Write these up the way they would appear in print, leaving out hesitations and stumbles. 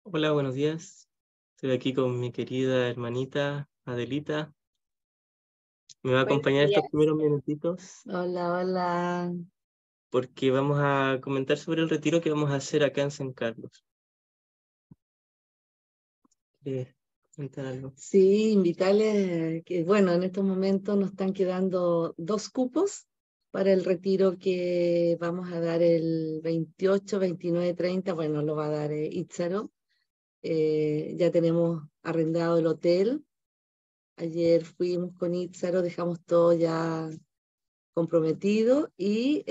Hola, buenos días. Estoy aquí con mi querida hermanita Adelita. Me va a Buenos acompañar estos días. primeros minutitos Hola, hola. porque vamos a comentar sobre el retiro que vamos a hacer acá en San Carlos. ¿Quieres comentar algo? Sí, invitarles que, bueno, en estos momentos nos están quedando 2 cupos para el retiro que vamos a dar el 28, 29, 30. Bueno, lo va a dar Itzaro. Ya tenemos arrendado el hotel. Ayer fuimos con Itzaro, dejamos todo ya comprometido y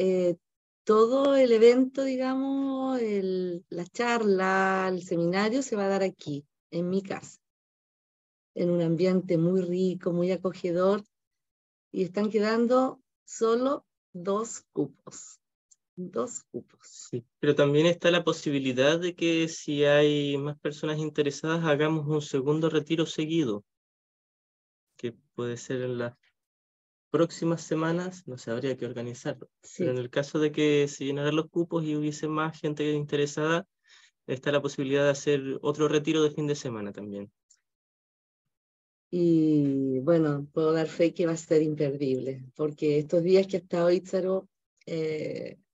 todo el evento, digamos, la charla, el seminario se va a dar aquí, en mi casa, en un ambiente muy rico, muy acogedor, y están quedando solo 2 cupos. 2 cupos. Sí, pero también está la posibilidad de que si hay más personas interesadas, hagamos un segundo retiro seguido, que puede ser en las próximas semanas, no sé, habría que organizarlo. Pero en Sí. el caso de que se llenaran los cupos y hubiese más gente interesada, está la posibilidad de hacer otro retiro de fin de semana también. Y bueno, puedo dar fe que va a ser imperdible, porque estos días que ha estado Ítzaro,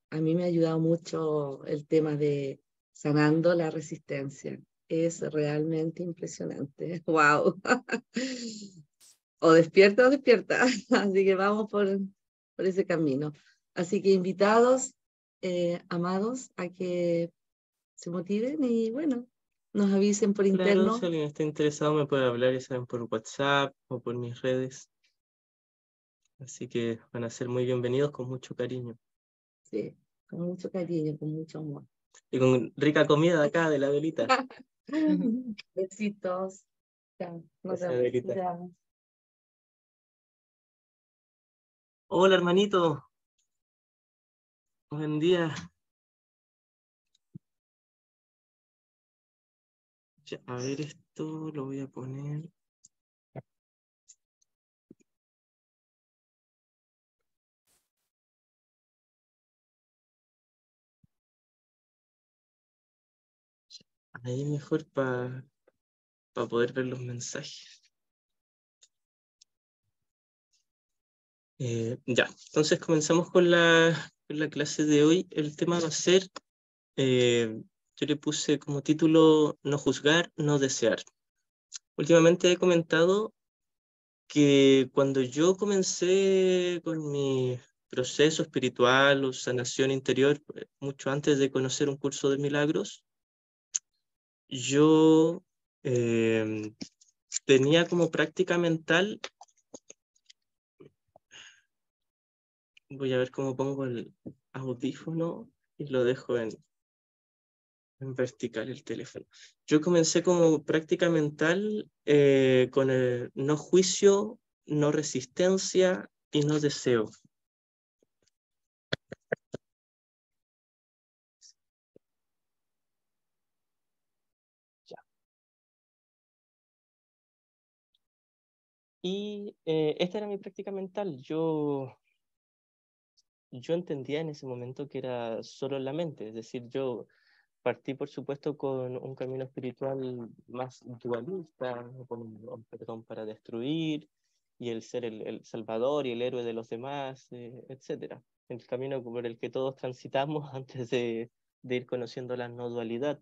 a mí me ha ayudado mucho el tema de sanando la resistencia. Es realmente impresionante. ¡Wow! O despierta. Así que vamos por ese camino. Así que invitados, amados, a que se motiven y bueno, nos avisen por Claro, si interno. alguien está interesado me puede hablar, ya saben, por WhatsApp o por mis redes. Así que van a ser muy bienvenidos con mucho cariño. Sí, con mucho cariño, con mucho amor. Y con rica comida de acá, de la velita. Besitos. Chao. Nos Gracias, vemos. Adelita. Ya. Hola, hermanito. Buen día. Ya, a ver, esto lo voy a poner. Ahí mejor para poder ver los mensajes. Ya, entonces comenzamos con la clase de hoy. El tema va a ser, yo le puse como título No juzgar, no desear. Últimamente he comentado que cuando yo comencé con mi proceso espiritual o sanación interior, mucho antes de conocer un curso de milagros, yo tenía como práctica mental, voy a ver cómo pongo el audífono y lo dejo en vertical el teléfono. Yo comencé como práctica mental con el no juicio, no resistencia y no deseo. Y esta era mi práctica mental. Yo entendía en ese momento que era solo en la mente, es decir, yo partí, por supuesto, con un camino espiritual más dualista, con un perdón para destruir, y el ser el salvador y el héroe de los demás, etcétera. El camino por el que todos transitamos antes de ir conociendo la no dualidad.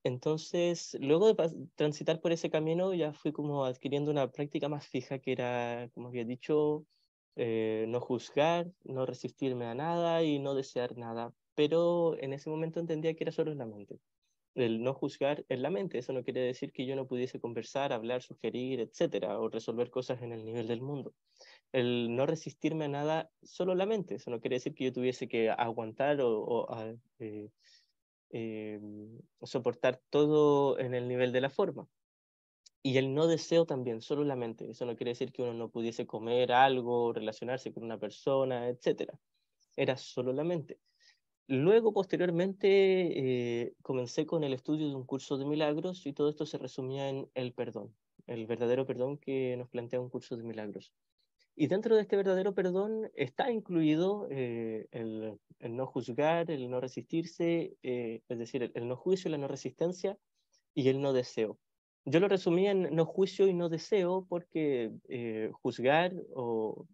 Entonces, luego de transitar por ese camino, ya fui como adquiriendo una práctica más fija, que era, como había dicho, no juzgar, no resistirme a nada y no desear nada. Pero en ese momento entendía que era solo en la mente. El no juzgar en la mente, eso no quiere decir que yo no pudiese conversar, hablar, sugerir, etcétera, o resolver cosas en el nivel del mundo. El no resistirme a nada solo en la mente, eso no quiere decir que yo tuviese que aguantar eh, soportar todo en el nivel de la forma. Y el no deseo también, solo la mente. Eso no quiere decir que uno no pudiese comer algo, relacionarse con una persona, etcétera. Era solo la mente. Luego, posteriormente, comencé con el estudio de un curso de milagros y todo esto se resumía en el perdón, el verdadero perdón que nos plantea un curso de milagros. Y dentro de este verdadero perdón está incluido el no juzgar, el no resistirse, es decir, el no juicio, la no resistencia y el no deseo. Yo lo resumí en no juicio y no deseo porque juzgar o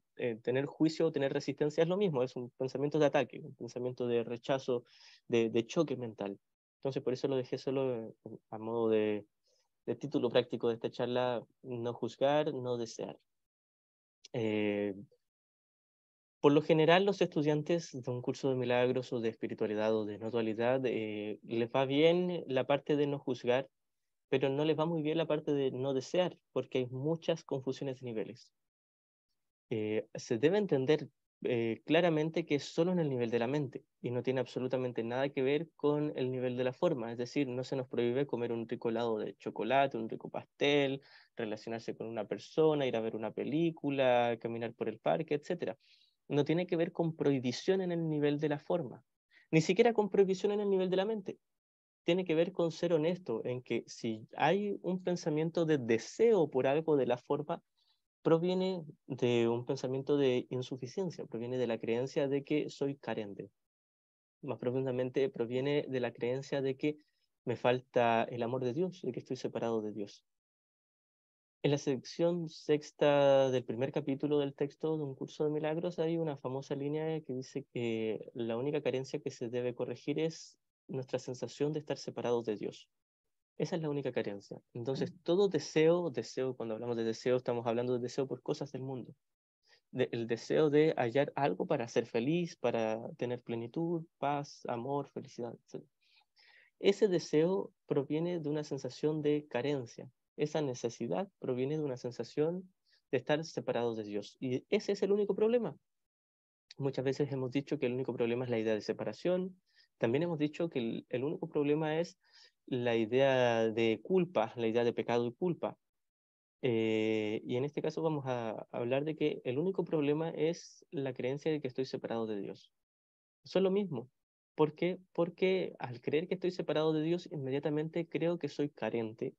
tener juicio o tener resistencia es lo mismo, es un pensamiento de ataque, un pensamiento de rechazo, de choque mental. Entonces por eso lo dejé solo a modo de título práctico de esta charla, no juzgar, no desear. Eh, por lo general, los estudiantes de un curso de milagros o de espiritualidad o de no dualidad les va bien la parte de no juzgar, pero no les va muy bien la parte de no desear, porque hay muchas confusiones de niveles. Se debe entender claramente que es solo en el nivel de la mente y no tiene absolutamente nada que ver con el nivel de la forma. Es decir, no se nos prohíbe comer un rico helado de chocolate, un rico pastel, relacionarse con una persona, ir a ver una película, caminar por el parque, etcétera. No tiene que ver con prohibición en el nivel de la forma, ni siquiera con prohibición en el nivel de la mente. Tiene que ver con ser honesto en que si hay un pensamiento de deseo por algo de la forma, proviene de un pensamiento de insuficiencia, proviene de la creencia de que soy carente. Más profundamente proviene de la creencia de que me falta el amor de Dios, de que estoy separado de Dios. En la sección sexta del primer capítulo del texto de Un Curso de Milagros hay una famosa línea que dice que la única carencia que se debe corregir es nuestra sensación de estar separados de Dios. Esa es la única carencia. Entonces, todo deseo, cuando hablamos de deseo, estamos hablando de deseo por cosas del mundo. El deseo de hallar algo para ser feliz, para tener plenitud, paz, amor, felicidad, etc. Ese deseo proviene de una sensación de carencia. Esa necesidad proviene de una sensación de estar separados de Dios. Y ese es el único problema. Muchas veces hemos dicho que el único problema es la idea de separación. También hemos dicho que el único problema es la idea de culpa, la idea de pecado y culpa. Y en este caso vamos a hablar de que el único problema es la creencia de que estoy separado de Dios. Eso es lo mismo. ¿Por qué? Porque al creer que estoy separado de Dios, inmediatamente creo que soy carente,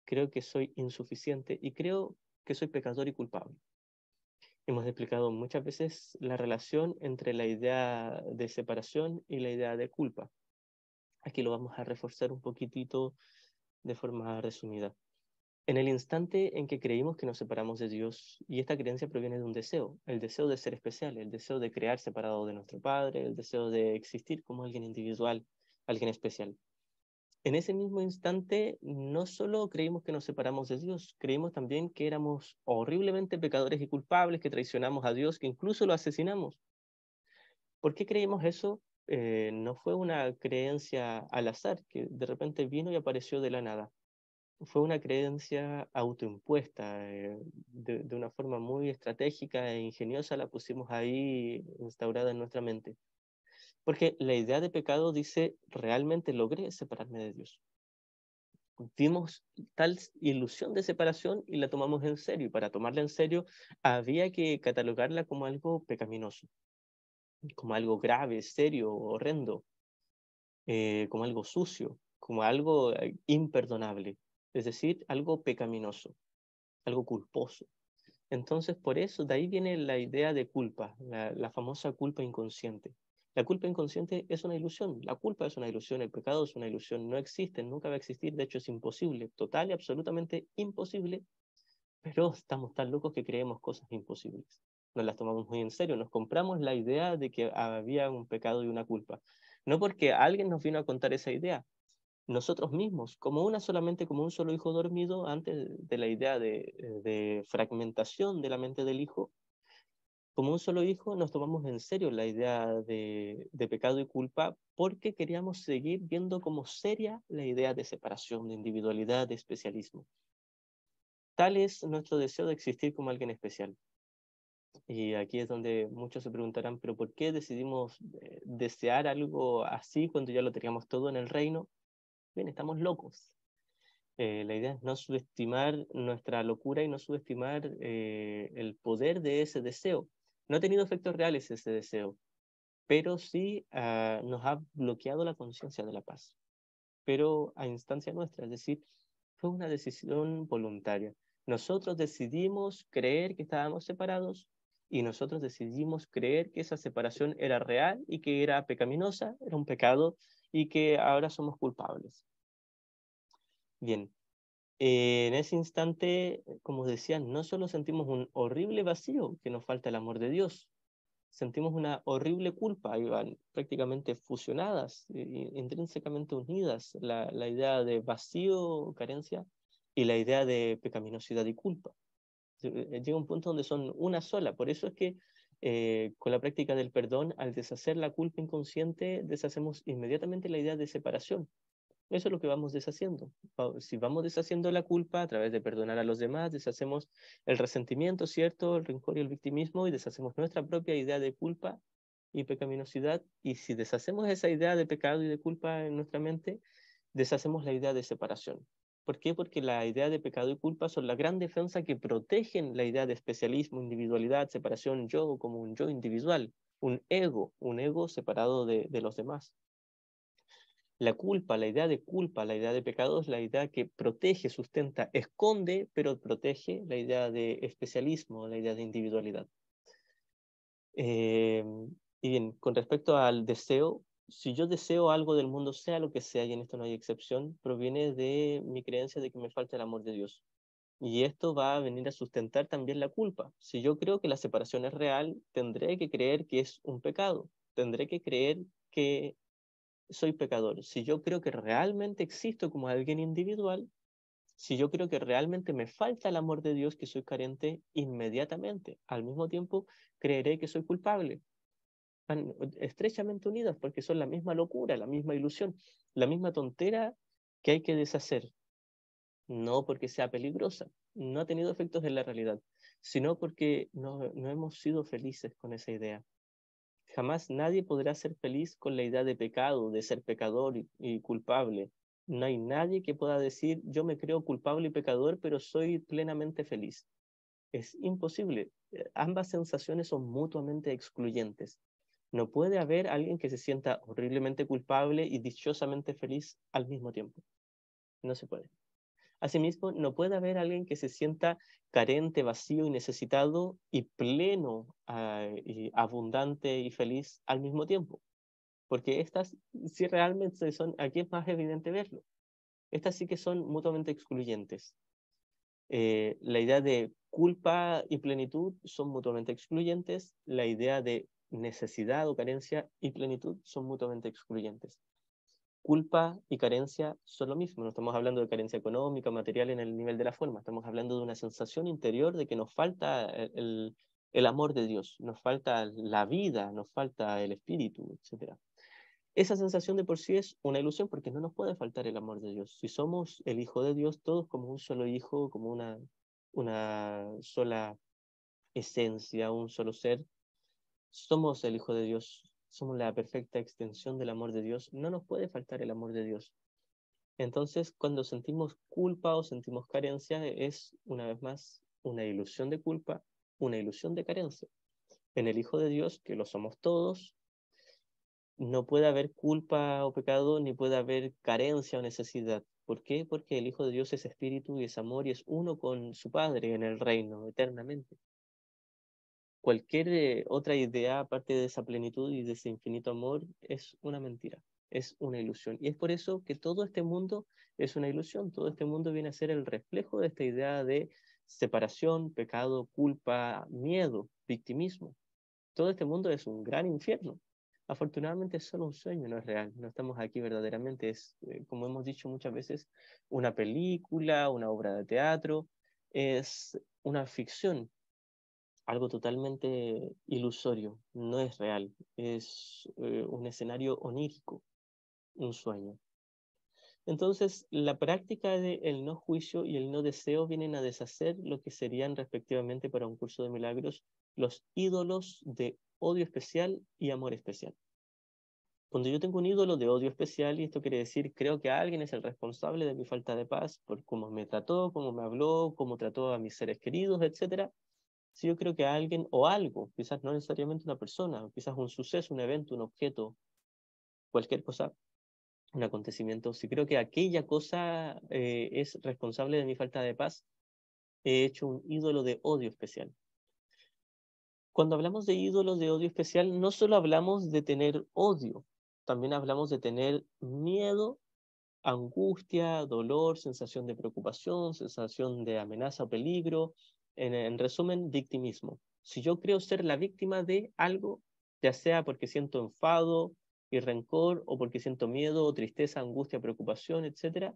creo que soy insuficiente y creo que soy pecador y culpable. Hemos explicado muchas veces la relación entre la idea de separación y la idea de culpa. Aquí lo vamos a reforzar un poquitito de forma resumida. En el instante en que creímos que nos separamos de Dios, y esta creencia proviene de un deseo, el deseo de ser especial, el deseo de crear separado de nuestro Padre, el deseo de existir como alguien individual, alguien especial. En ese mismo instante, no solo creímos que nos separamos de Dios, creímos también que éramos horriblemente pecadores y culpables, que traicionamos a Dios, que incluso lo asesinamos. ¿Por qué creímos eso? No fue una creencia al azar, que de repente vino y apareció de la nada. Fue una creencia autoimpuesta, de una forma muy estratégica e ingeniosa la pusimos ahí instaurada en nuestra mente. Porque la idea de pecado dice, realmente logré separarme de Dios. Vimos tal ilusión de separación y la tomamos en serio. Y para tomarla en serio había que catalogarla como algo pecaminoso, como algo grave, serio, horrendo, como algo sucio, como algo imperdonable. Es decir, algo pecaminoso, algo culposo. Entonces, por eso, de ahí viene la idea de culpa, la famosa culpa inconsciente. La culpa inconsciente es una ilusión, la culpa es una ilusión, el pecado es una ilusión, no existe, nunca va a existir, de hecho es imposible, total y absolutamente imposible, pero estamos tan locos que creemos cosas imposibles. Nos las tomamos muy en serio, nos compramos la idea de que había un pecado y una culpa. No porque alguien nos vino a contar esa idea, nosotros mismos, como una solamente, como un solo hijo dormido, antes de la idea de fragmentación de la mente del hijo, como un solo hijo nos tomamos en serio la idea de pecado y culpa porque queríamos seguir viendo como seria la idea de separación, de individualidad, de especialismo. Tal es nuestro deseo de existir como alguien especial. Y aquí es donde muchos se preguntarán, pero ¿por qué decidimos desear algo así cuando ya lo teníamos todo en el reino? Bien, estamos locos. La idea es no subestimar nuestra locura y no subestimar el poder de ese deseo. No ha tenido efectos reales ese deseo, pero sí nos ha bloqueado la conciencia de la paz, pero a instancia nuestra, es decir, fue una decisión voluntaria. Nosotros decidimos creer que estábamos separados y nosotros decidimos creer que esa separación era real y que era pecaminosa, era un pecado y que ahora somos culpables. Bien, en ese instante, como decía, no solo sentimos un horrible vacío, que nos falta el amor de Dios, sentimos una horrible culpa, ahí van prácticamente fusionadas, intrínsecamente unidas, la idea de vacío, carencia, y la idea de pecaminosidad y culpa. Llega un punto donde son una sola, por eso es que con la práctica del perdón, al deshacer la culpa inconsciente, deshacemos inmediatamente la idea de separación. Eso es lo que vamos deshaciendo. Si vamos deshaciendo la culpa a través de perdonar a los demás, deshacemos el resentimiento, ¿cierto? El rencor y el victimismo y deshacemos nuestra propia idea de culpa y pecaminosidad. Y si deshacemos esa idea de pecado y de culpa en nuestra mente, deshacemos la idea de separación. ¿Por qué? Porque la idea de pecado y culpa son la gran defensa que protegen la idea de especialismo, individualidad, separación, yo como un yo individual, un ego separado de los demás. La culpa, la idea de culpa, la idea de pecado es la idea que protege, sustenta, esconde, pero protege la idea de especialismo, la idea de individualidad. Eh, y bien, con respecto al deseo, si yo deseo algo del mundo, sea lo que sea, y en esto no hay excepción, proviene de mi creencia de que me falta el amor de Dios. Y esto va a venir a sustentar también la culpa. Si yo creo que la separación es real, tendré que creer que es un pecado. Tendré que creer que soy pecador. Si yo creo que realmente existo como alguien individual, si yo creo que realmente me falta el amor de Dios, que soy carente, inmediatamente, al mismo tiempo, creeré que soy culpable. Van estrechamente unidas porque son la misma locura, la misma ilusión, la misma tontera que hay que deshacer. No porque sea peligrosa, no ha tenido efectos en la realidad, sino porque no hemos sido felices con esa idea. Jamás nadie podrá ser feliz con la idea de pecado, de ser pecador y culpable. No hay nadie que pueda decir, yo me creo culpable y pecador, pero soy plenamente feliz. Es imposible. Ambas sensaciones son mutuamente excluyentes. No puede haber alguien que se sienta horriblemente culpable y dichosamente feliz al mismo tiempo. No se puede. Asimismo, no puede haber alguien que se sienta carente, vacío y necesitado y pleno, y abundante y feliz al mismo tiempo. Porque estas, si realmente son, aquí es más evidente verlo, estas sí que son mutuamente excluyentes. La idea de culpa y plenitud son mutuamente excluyentes, la idea de necesidad o carencia y plenitud son mutuamente excluyentes. Culpa y carencia son lo mismo, no estamos hablando de carencia económica, material en el nivel de la forma, estamos hablando de una sensación interior de que nos falta el amor de Dios, nos falta la vida, nos falta el espíritu, etc. Esa sensación de por sí es una ilusión porque no nos puede faltar el amor de Dios. Si somos el Hijo de Dios, todos como un solo Hijo, como una sola esencia, un solo ser, somos el Hijo de Dios, somos la perfecta extensión del amor de Dios, no nos puede faltar el amor de Dios. Entonces, cuando sentimos culpa o sentimos carencia, es una vez más una ilusión de culpa, una ilusión de carencia. En el Hijo de Dios, que lo somos todos, no puede haber culpa o pecado, ni puede haber carencia o necesidad. ¿Por qué? Porque el Hijo de Dios es espíritu y es amor y es uno con su Padre en el reino eternamente. Cualquier otra idea aparte de esa plenitud y de ese infinito amor es una mentira, es una ilusión. Y es por eso que todo este mundo es una ilusión, todo este mundo viene a ser el reflejo de esta idea de separación, pecado, culpa, miedo, victimismo. Todo este mundo es un gran infierno. Afortunadamente es solo un sueño, no es real, no estamos aquí verdaderamente, es, como hemos dicho muchas veces, una película, una obra de teatro, es una ficción, algo totalmente ilusorio, no es real, es un escenario onírico, un sueño. Entonces, la práctica del no juicio y el no deseo vienen a deshacer lo que serían respectivamente para un curso de milagros los ídolos de odio especial y amor especial. Cuando yo tengo un ídolo de odio especial, y esto quiere decir, creo que alguien es el responsable de mi falta de paz por cómo me trató, cómo me habló, cómo trató a mis seres queridos, etc. Si yo creo que alguien o algo, quizás no necesariamente una persona, quizás un suceso, un evento, un objeto, cualquier cosa, un acontecimiento, si creo que aquella cosa es responsable de mi falta de paz, he hecho un ídolo de odio especial. Cuando hablamos de ídolos de odio especial, no solo hablamos de tener odio, también hablamos de tener miedo, angustia, dolor, sensación de preocupación, sensación de amenaza o peligro, en resumen, victimismo. Si yo creo ser la víctima de algo, ya sea porque siento enfado y rencor, o porque siento miedo, tristeza, angustia, preocupación, etcétera,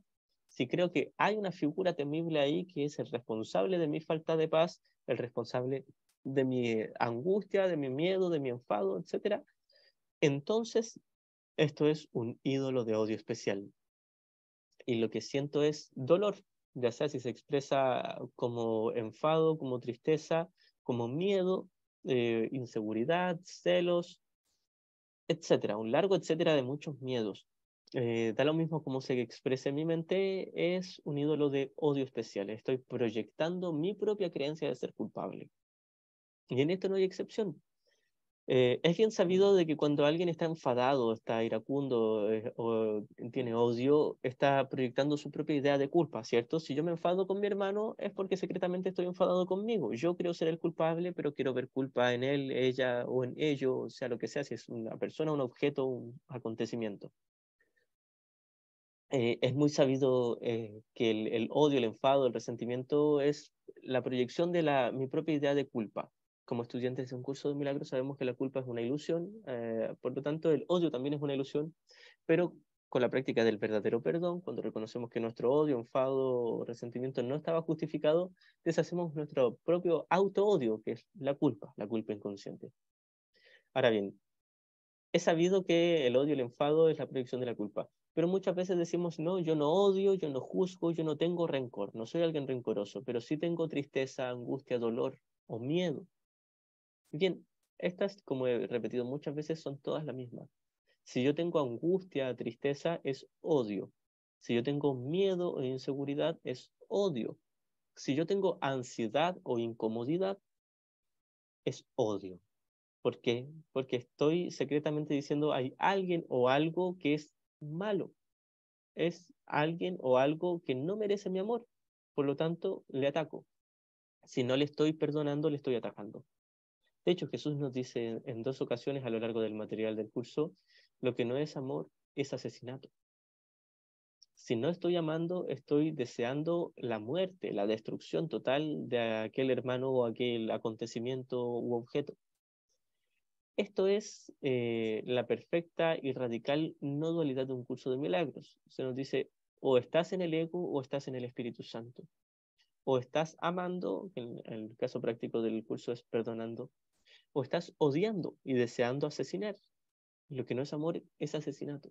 si creo que hay una figura temible ahí que es el responsable de mi falta de paz, el responsable de mi angustia, de mi miedo, de mi enfado, etcétera, entonces esto es un ídolo de odio especial y lo que siento es dolor, ya sea si se expresa como enfado, como tristeza, como miedo, inseguridad, celos, etcétera, un largo etcétera de muchos miedos. Da lo mismo como se exprese en mi mente, es un ídolo de odio especial. Estoy proyectando mi propia creencia de ser culpable. Y en esto no hay excepción. Es bien sabido de que cuando alguien está enfadado, está iracundo o tiene odio, está proyectando su propia idea de culpa, ¿cierto? Si yo me enfado con mi hermano es porque secretamente estoy enfadado conmigo. Yo creo ser el culpable, pero quiero ver culpa en él, ella o en ello, o sea, lo que sea, si es una persona, un objeto, un acontecimiento. Es muy sabido que el odio, el enfado, el resentimiento es la proyección de mi propia idea de culpa. Como estudiantes de un curso de milagros sabemos que la culpa es una ilusión, por lo tanto el odio también es una ilusión, pero con la práctica del verdadero perdón, cuando reconocemos que nuestro odio, enfado, resentimiento no estaba justificado, deshacemos nuestro propio auto-odio, que es la culpa inconsciente. Ahora bien, es sabido que el odio, el enfado es la proyección de la culpa, pero muchas veces decimos, no, yo no odio, yo no juzgo, yo no tengo rencor, no soy alguien rencoroso, pero sí tengo tristeza, angustia, dolor o miedo. Bien, estas, como he repetido muchas veces, son todas las mismas. Si yo tengo angustia, tristeza, es odio. Si yo tengo miedo o inseguridad, es odio. Si yo tengo ansiedad o incomodidad, es odio. ¿Por qué? Porque estoy secretamente diciendo hay alguien o algo que es malo. Es alguien o algo que no merece mi amor. Por lo tanto, le ataco. Si no le estoy perdonando, le estoy atacando. De hecho, Jesús nos dice en dos ocasiones a lo largo del material del curso, lo que no es amor es asesinato. Si no estoy amando, estoy deseando la muerte, la destrucción total de aquel hermano o aquel acontecimiento u objeto. Esto es la perfecta y radical no dualidad de un curso de milagros. Se nos dice, o estás en el ego o estás en el Espíritu Santo. O estás amando, que en el caso práctico del curso es perdonando, o estás odiando y deseando asesinar. Lo que no es amor es asesinato.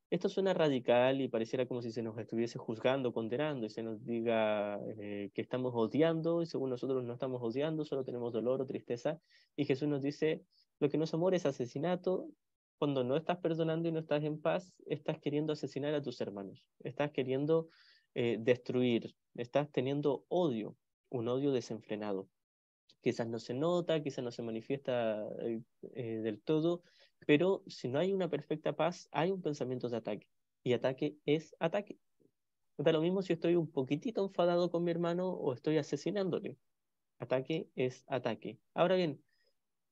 Esto suena radical y pareciera como si se nos estuviese juzgando, condenando, y se nos diga que estamos odiando, y según nosotros no estamos odiando, solo tenemos dolor o tristeza. Y Jesús nos dice, lo que no es amor es asesinato. Cuando no estás perdonando y no estás en paz, estás queriendo asesinar a tus hermanos, estás queriendo destruir, estás teniendo odio, un odio desenfrenado. Quizás no se nota, quizás no se manifiesta del todo, pero si no hay una perfecta paz, hay un pensamiento de ataque. Y ataque es ataque. Da lo mismo si estoy un poquitito enfadado con mi hermano o estoy asesinándole. Ataque es ataque. Ahora bien,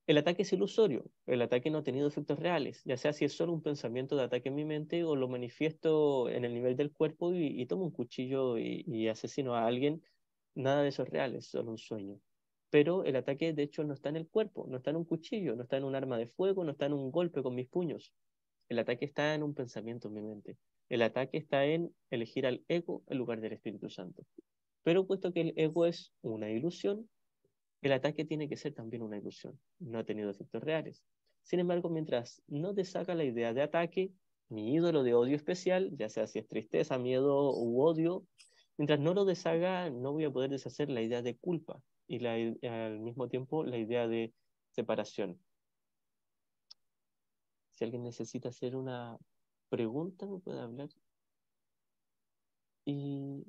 el ataque es ilusorio. El ataque no ha tenido efectos reales, ya sea si es solo un pensamiento de ataque en mi mente o lo manifiesto en el nivel del cuerpo y tomo un cuchillo y asesino a alguien. Nada de eso es real, es solo un sueño. Pero el ataque, de hecho, no está en el cuerpo, no está en un cuchillo, no está en un arma de fuego, no está en un golpe con mis puños. El ataque está en un pensamiento en mi mente. El ataque está en elegir al ego en lugar del Espíritu Santo. Pero puesto que el ego es una ilusión, el ataque tiene que ser también una ilusión. No ha tenido efectos reales. Sin embargo, mientras no deshaga la idea de ataque, mi ídolo de odio especial, ya sea si es tristeza, miedo u odio, mientras no lo deshaga, no voy a poder deshacer la idea de culpa y al mismo tiempo la idea de separación. Si alguien necesita hacer una pregunta, me puede hablar. Y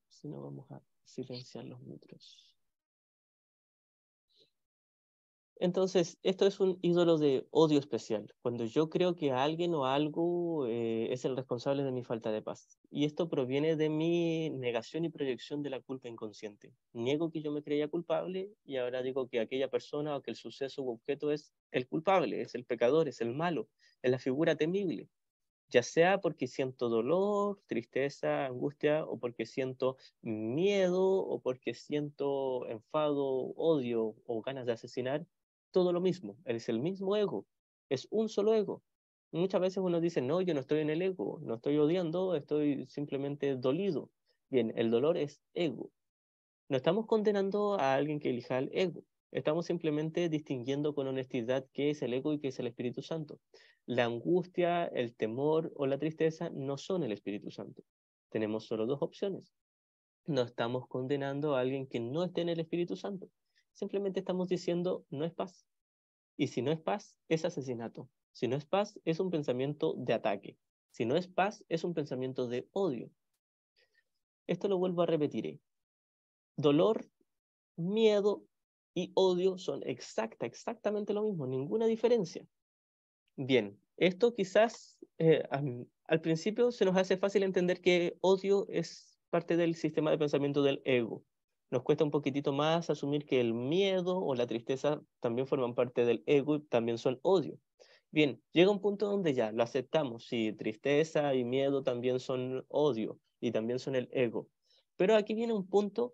si no, vamos a silenciar los micros. Entonces, esto es un ídolo de odio especial, cuando yo creo que alguien o algo es el responsable de mi falta de paz. Y esto proviene de mi negación y proyección de la culpa inconsciente. Niego que yo me creía culpable y ahora digo que aquella persona o que el suceso u objeto es el culpable, es el pecador, es el malo, es la figura temible. Ya sea porque siento dolor, tristeza, angustia, o porque siento miedo, o porque siento enfado, odio o ganas de asesinar, todo lo mismo, es el mismo ego, es un solo ego. Muchas veces uno dice, no, yo no estoy en el ego, no estoy odiando, estoy simplemente dolido. Bien, el dolor es ego. No estamos condenando a alguien que elija el ego. Estamos simplemente distinguiendo con honestidad qué es el ego y qué es el Espíritu Santo. La angustia, el temor o la tristeza no son el Espíritu Santo. Tenemos solo dos opciones. No estamos condenando a alguien que no esté en el Espíritu Santo. Simplemente estamos diciendo no es paz. Y si no es paz, es asesinato. Si no es paz, es un pensamiento de ataque. Si no es paz, es un pensamiento de odio. Esto lo vuelvo a repetir. Dolor, miedo y odio son exactamente lo mismo, ninguna diferencia. Bien, esto quizás al principio se nos hace fácil entender que odio es parte del sistema de pensamiento del ego. Nos cuesta un poquitito más asumir que el miedo o la tristeza también forman parte del ego y también son odio. Bien, llega un punto donde ya lo aceptamos, sí, tristeza y miedo también son odio y también son el ego. Pero aquí viene un punto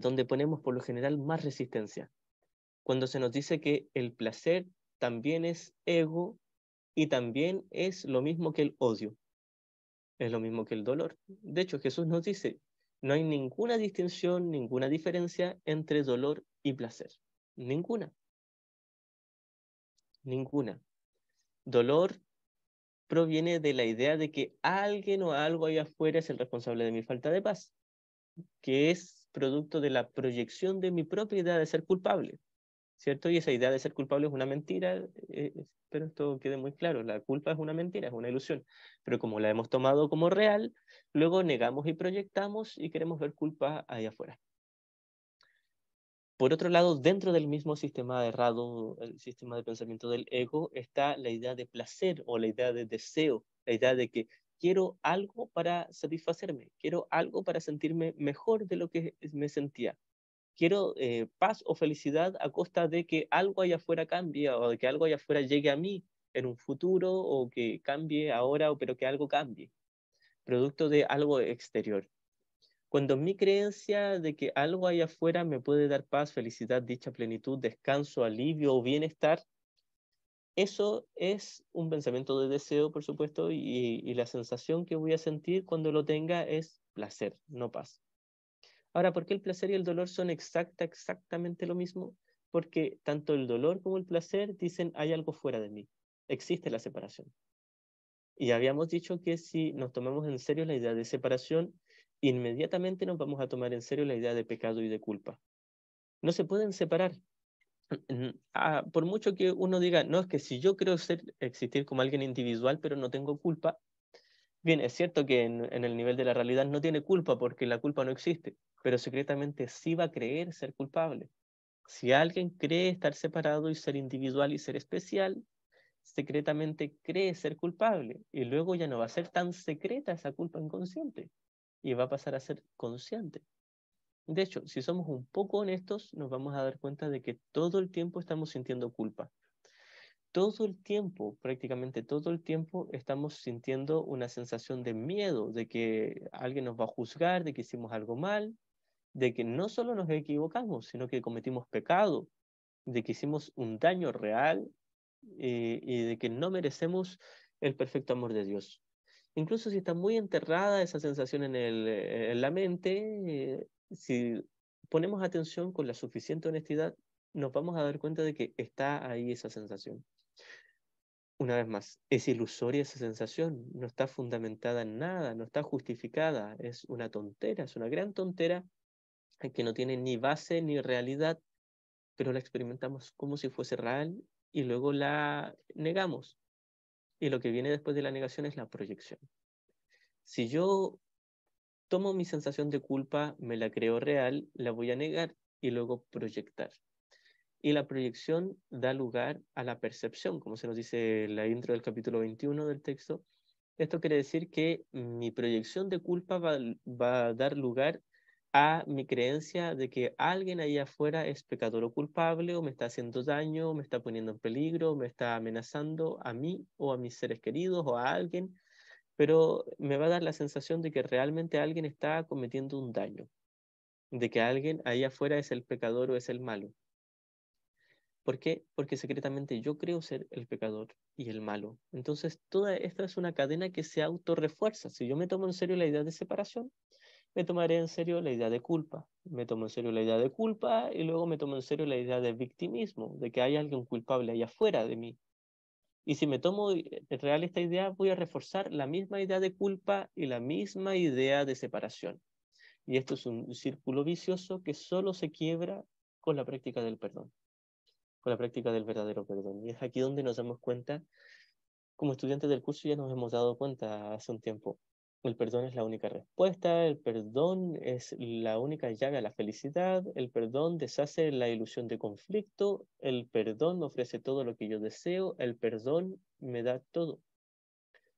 donde ponemos por lo general más resistencia. Cuando se nos dice que el placer también es ego y también es lo mismo que el odio, es lo mismo que el dolor. De hecho, Jesús nos dice, no hay ninguna distinción, ninguna diferencia entre dolor y placer. Ninguna, ninguna. Dolor proviene de la idea de que alguien o algo allá afuera es el responsable de mi falta de paz, que es producto de la proyección de mi propia idea de ser culpable. ¿Cierto? Y esa idea de ser culpable es una mentira, espero esto quede muy claro, la culpa es una mentira, es una ilusión, pero como la hemos tomado como real, luego negamos y proyectamos y queremos ver culpa ahí afuera. Por otro lado, dentro del mismo sistema errado, el sistema de pensamiento del ego, está la idea de placer o la idea de deseo, la idea de que quiero algo para satisfacerme, quiero algo para sentirme mejor de lo que me sentía. Quiero paz o felicidad a costa de que algo allá afuera cambie o de que algo allá afuera llegue a mí en un futuro o que cambie ahora, pero que algo cambie, producto de algo exterior. Cuando mi creencia de que algo allá afuera me puede dar paz, felicidad, dicha, plenitud, descanso, alivio o bienestar, eso es un pensamiento de deseo, por supuesto, y la sensación que voy a sentir cuando lo tenga es placer, no paz. Ahora, ¿por qué el placer y el dolor son exactamente lo mismo? Porque tanto el dolor como el placer dicen hay algo fuera de mí. Existe la separación. Y habíamos dicho que si nos tomamos en serio la idea de separación, inmediatamente nos vamos a tomar en serio la idea de pecado y de culpa. No se pueden separar. Por mucho que uno diga, no, es que si yo creo existir como alguien individual, pero no tengo culpa, bien, es cierto que en el nivel de la realidad no tiene culpa porque la culpa no existe, pero secretamente sí va a creer ser culpable. Si alguien cree estar separado y ser individual y ser especial, secretamente cree ser culpable y luego ya no va a ser tan secreta esa culpa inconsciente y va a pasar a ser consciente. De hecho, si somos un poco honestos, nos vamos a dar cuenta de que todo el tiempo estamos sintiendo culpa. Todo el tiempo, prácticamente todo el tiempo, estamos sintiendo una sensación de miedo, de que alguien nos va a juzgar, de que hicimos algo mal, de que no solo nos equivocamos, sino que cometimos pecado, de que hicimos un daño real y de que no merecemos el perfecto amor de Dios. Incluso si está muy enterrada esa sensación en la mente, si ponemos atención con la suficiente honestidad, nos vamos a dar cuenta de que está ahí esa sensación. Una vez más, es ilusoria esa sensación, no está fundamentada en nada, no está justificada, es una tontera, es una gran tontera que no tiene ni base ni realidad, pero la experimentamos como si fuese real y luego la negamos. Y lo que viene después de la negación es la proyección. Si yo tomo mi sensación de culpa, me la creo real, la voy a negar y luego proyectar. y la proyección da lugar a la percepción, como se nos dice en la intro del capítulo 21 del texto. Esto quiere decir que mi proyección de culpa va a dar lugar a mi creencia de que alguien ahí afuera es pecador o culpable, o me está haciendo daño, me está poniendo en peligro, me está amenazando a mí o a mis seres queridos o a alguien, pero me va a dar la sensación de que realmente alguien está cometiendo un daño, de que alguien ahí afuera es el pecador o es el malo. ¿Por qué? Porque secretamente yo creo ser el pecador y el malo. Entonces, toda esta es una cadena que se autorrefuerza. Si yo me tomo en serio la idea de separación, me tomaré en serio la idea de culpa. Me tomo en serio la idea de culpa y luego me tomo en serio la idea de victimismo, de que hay alguien culpable allá afuera de mí. Y si me tomo real esta idea, voy a reforzar la misma idea de culpa y la misma idea de separación. Y esto es un círculo vicioso que solo se quiebra con la práctica del perdón, con la práctica del verdadero perdón. Y es aquí donde nos damos cuenta, como estudiantes del curso ya nos hemos dado cuenta hace un tiempo, el perdón es la única respuesta, el perdón es la única llave a la felicidad, el perdón deshace la ilusión de conflicto, el perdón me ofrece todo lo que yo deseo, el perdón me da todo.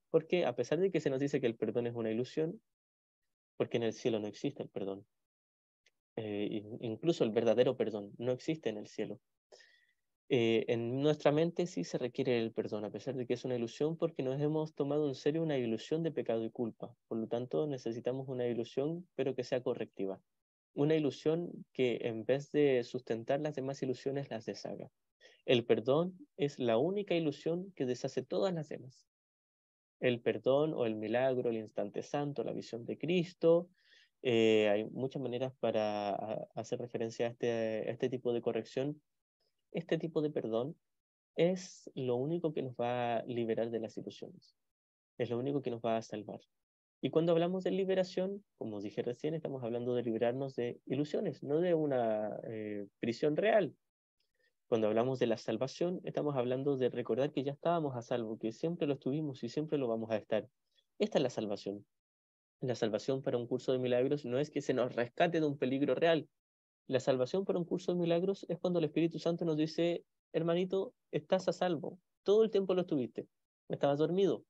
Porque a pesar de que se nos dice que el perdón es una ilusión, porque en el cielo no existe el perdón, incluso el verdadero perdón no existe en el cielo. En nuestra mente sí se requiere el perdón, a pesar de que es una ilusión, porque nos hemos tomado en serio una ilusión de pecado y culpa. Por lo tanto, necesitamos una ilusión, pero que sea correctiva. Una ilusión que en vez de sustentar las demás ilusiones, las deshaga. El perdón es la única ilusión que deshace todas las demás. El perdón o el milagro, el instante santo, la visión de Cristo. Hay muchas maneras para hacer referencia a este tipo de corrección. Este tipo de perdón es lo único que nos va a liberar de las ilusiones. Es lo único que nos va a salvar. Y cuando hablamos de liberación, como dije recién, estamos hablando de liberarnos de ilusiones, no de una prisión real. Cuando hablamos de la salvación, estamos hablando de recordar que ya estábamos a salvo, que siempre lo estuvimos y siempre lo vamos a estar. Esta es la salvación. La salvación para un curso de milagros no es que se nos rescate de un peligro real. La salvación para un curso de milagros es cuando el Espíritu Santo nos dice, hermanito, estás a salvo. Todo el tiempo lo estuviste. Estabas dormido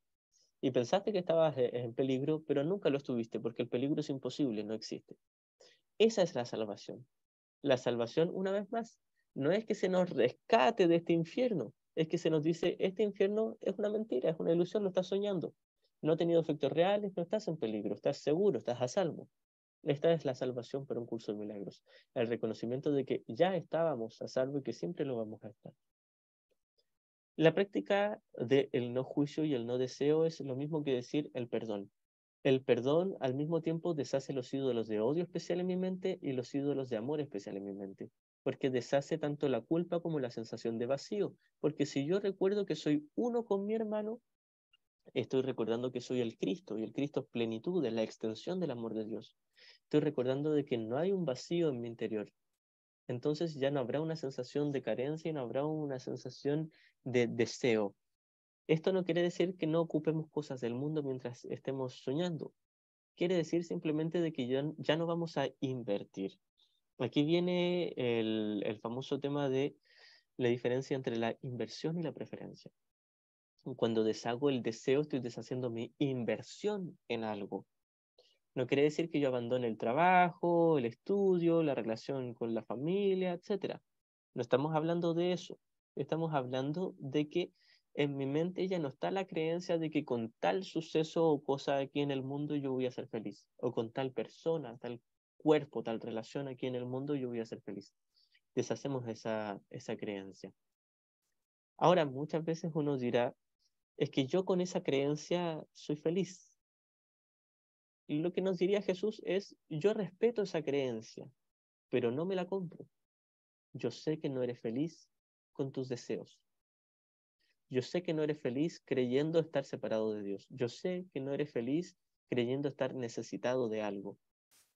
y pensaste que estabas en peligro, pero nunca lo estuviste porque el peligro es imposible, no existe. Esa es la salvación. La salvación, una vez más, no es que se nos rescate de este infierno, es que se nos dice, este infierno es una mentira, es una ilusión, lo estás soñando. No ha tenido efectos reales, no estás en peligro, estás seguro, estás a salvo. Esta es la salvación para un curso de milagros, el reconocimiento de que ya estábamos a salvo y que siempre lo vamos a estar. La práctica del no juicio y el no deseo es lo mismo que decir el perdón. El perdón al mismo tiempo deshace los ídolos de odio especial en mi mente y los ídolos de amor especial en mi mente, porque deshace tanto la culpa como la sensación de vacío, porque si yo recuerdo que soy uno con mi hermano, estoy recordando que soy el Cristo, y el Cristo es plenitud, es la extensión del amor de Dios. Estoy recordando de que no hay un vacío en mi interior. Entonces ya no habrá una sensación de carencia y no habrá una sensación de deseo. Esto no quiere decir que no ocupemos cosas del mundo mientras estemos soñando. Quiere decir simplemente de que ya no vamos a invertir. Aquí viene el famoso tema de la diferencia entre la inversión y la preferencia. Cuando deshago el deseo, estoy deshaciendo mi inversión en algo. No quiere decir que yo abandone el trabajo, el estudio, la relación con la familia, etcétera. No estamos hablando de eso. Estamos hablando de que en mi mente ya no está la creencia de que con tal suceso o cosa aquí en el mundo yo voy a ser feliz. O con tal persona, tal cuerpo, tal relación aquí en el mundo yo voy a ser feliz. Deshacemos esa creencia. Ahora, muchas veces uno dirá, es que yo con esa creencia soy feliz. Y lo que nos diría Jesús es, yo respeto esa creencia, pero no me la compro. Yo sé que no eres feliz con tus deseos. Yo sé que no eres feliz creyendo estar separado de Dios. Yo sé que no eres feliz creyendo estar necesitado de algo.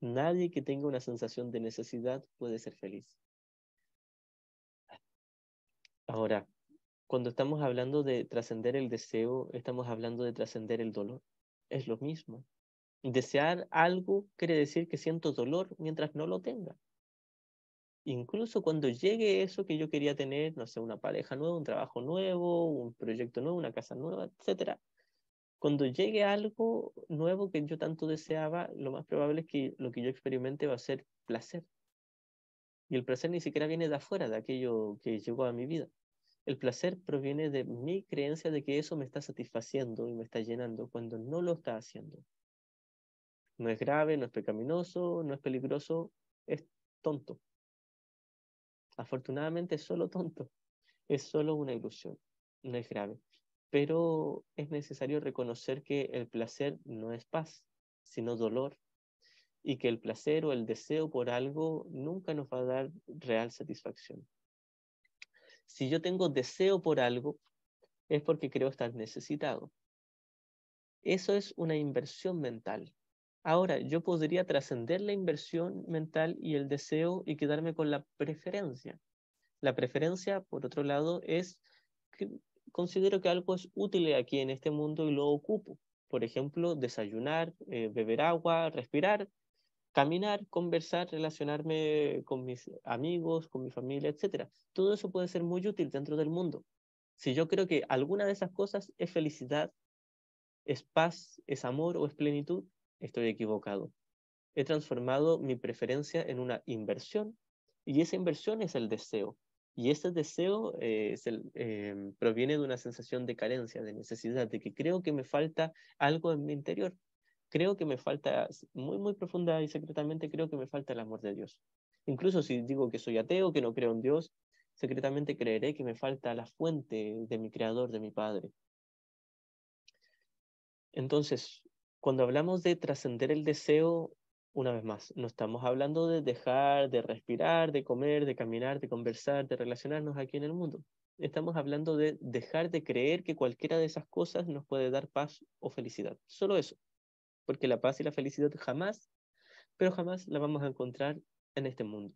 Nadie que tenga una sensación de necesidad puede ser feliz. Ahora, cuando estamos hablando de trascender el deseo, estamos hablando de trascender el dolor. Es lo mismo. Desear algo quiere decir que siento dolor mientras no lo tenga. Incluso cuando llegue eso que yo quería tener, no sé, una pareja nueva, un trabajo nuevo, un proyecto nuevo, una casa nueva, etcétera. Cuando llegue algo nuevo que yo tanto deseaba, lo más probable es que lo que yo experimente va a ser placer. Y el placer ni siquiera viene de afuera, de aquello que llegó a mi vida. El placer proviene de mi creencia de que eso me está satisfaciendo y me está llenando cuando no lo está haciendo. No es grave, no es pecaminoso, no es peligroso, es tonto. Afortunadamente es solo tonto, es solo una ilusión, no es grave. Pero es necesario reconocer que el placer no es paz, sino dolor, y que el placer o el deseo por algo nunca nos va a dar real satisfacción. Si yo tengo deseo por algo, es porque creo estar necesitado. Eso es una inversión mental. Ahora, yo podría trascender la inversión mental y el deseo y quedarme con la preferencia. La preferencia, por otro lado, es que considero que algo es útil aquí en este mundo y lo ocupo. Por ejemplo, desayunar, beber agua, respirar, caminar, conversar, relacionarme con mis amigos, con mi familia, etcétera. Todo eso puede ser muy útil dentro del mundo. Si yo creo que alguna de esas cosas es felicidad, es paz, es amor o es plenitud, estoy equivocado. He transformado mi preferencia en una inversión y esa inversión es el deseo. Y ese deseo proviene de una sensación de carencia, de necesidad, de que creo que me falta algo en mi interior. Creo que me falta, muy, muy profunda y secretamente creo que me falta el amor de Dios. Incluso si digo que soy ateo, que no creo en Dios, secretamente creeré que me falta la fuente de mi creador, de mi Padre. Entonces, cuando hablamos de trascender el deseo, una vez más, no estamos hablando de dejar de respirar, de comer, de caminar, de conversar, de relacionarnos aquí en el mundo. Estamos hablando de dejar de creer que cualquiera de esas cosas nos puede dar paz o felicidad. Solo eso, porque la paz y la felicidad jamás, pero jamás la vamos a encontrar en este mundo,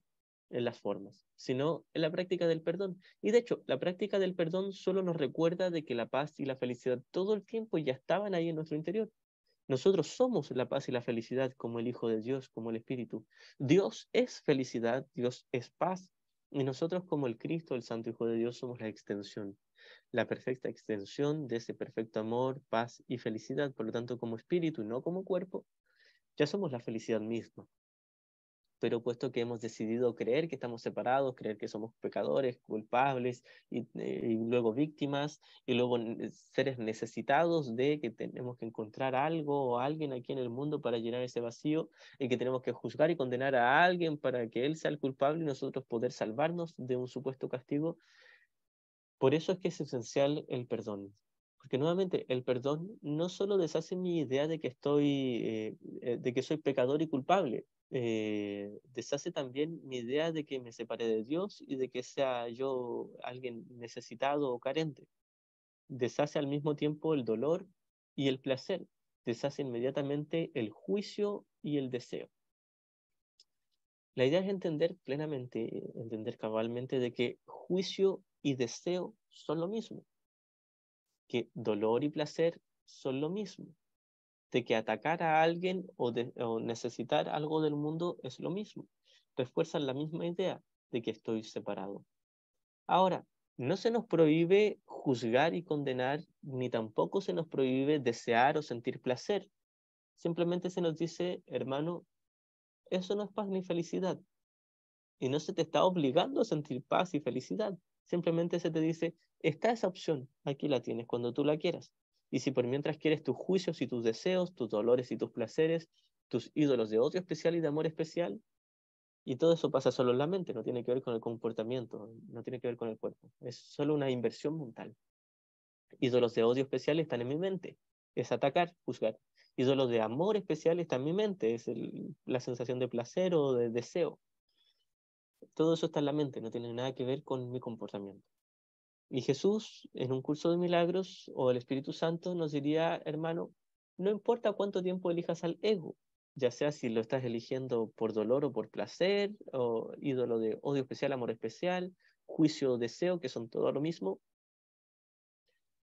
en las formas, sino en la práctica del perdón. Y de hecho, la práctica del perdón solo nos recuerda de que la paz y la felicidad todo el tiempo ya estaban ahí en nuestro interior. Nosotros somos la paz y la felicidad como el Hijo de Dios, como el Espíritu. Dios es felicidad, Dios es paz, y nosotros como el Cristo, el Santo Hijo de Dios, somos la extensión, la perfecta extensión de ese perfecto amor, paz y felicidad. Por lo tanto, como espíritu y no como cuerpo, ya somos la felicidad misma. Pero puesto que hemos decidido creer que estamos separados, creer que somos pecadores, culpables y luego víctimas y luego seres necesitados de que tenemos que encontrar algo o alguien aquí en el mundo para llenar ese vacío y que tenemos que juzgar y condenar a alguien para que él sea el culpable y nosotros poder salvarnos de un supuesto castigo, por eso es que es esencial el perdón. Porque nuevamente, el perdón no solo deshace mi idea de que de que soy pecador y culpable, deshace también mi idea de que me separé de Dios y de que sea yo alguien necesitado o carente. Deshace al mismo tiempo el dolor y el placer. Deshace inmediatamente el juicio y el deseo. La idea es entender plenamente, entender cabalmente de que juicio y deseo son lo mismo, que dolor y placer son lo mismo, de que atacar a alguien o necesitar algo del mundo es lo mismo. Refuerzan la misma idea de que estoy separado. Ahora, no se nos prohíbe juzgar y condenar, ni tampoco se nos prohíbe desear o sentir placer. Simplemente se nos dice, hermano, eso no es paz ni felicidad. Y no se te está obligando a sentir paz y felicidad. Simplemente se te dice, está esa opción, aquí la tienes cuando tú la quieras. Y si por mientras quieres tus juicios y tus deseos, tus dolores y tus placeres, tus ídolos de odio especial y de amor especial, y todo eso pasa solo en la mente, no tiene que ver con el comportamiento, no tiene que ver con el cuerpo, es solo una inversión mental. Ídolos de odio especial están en mi mente, es atacar, juzgar. Ídolos de amor especial están en mi mente, es la sensación de placer o de deseo. Todo eso está en la mente, no tiene nada que ver con mi comportamiento. Y Jesús, en un curso de milagros, o el Espíritu Santo, nos diría, hermano, no importa cuánto tiempo elijas al ego, ya sea si lo estás eligiendo por dolor o por placer, o ídolo de odio especial, amor especial, juicio o deseo, que son todo lo mismo,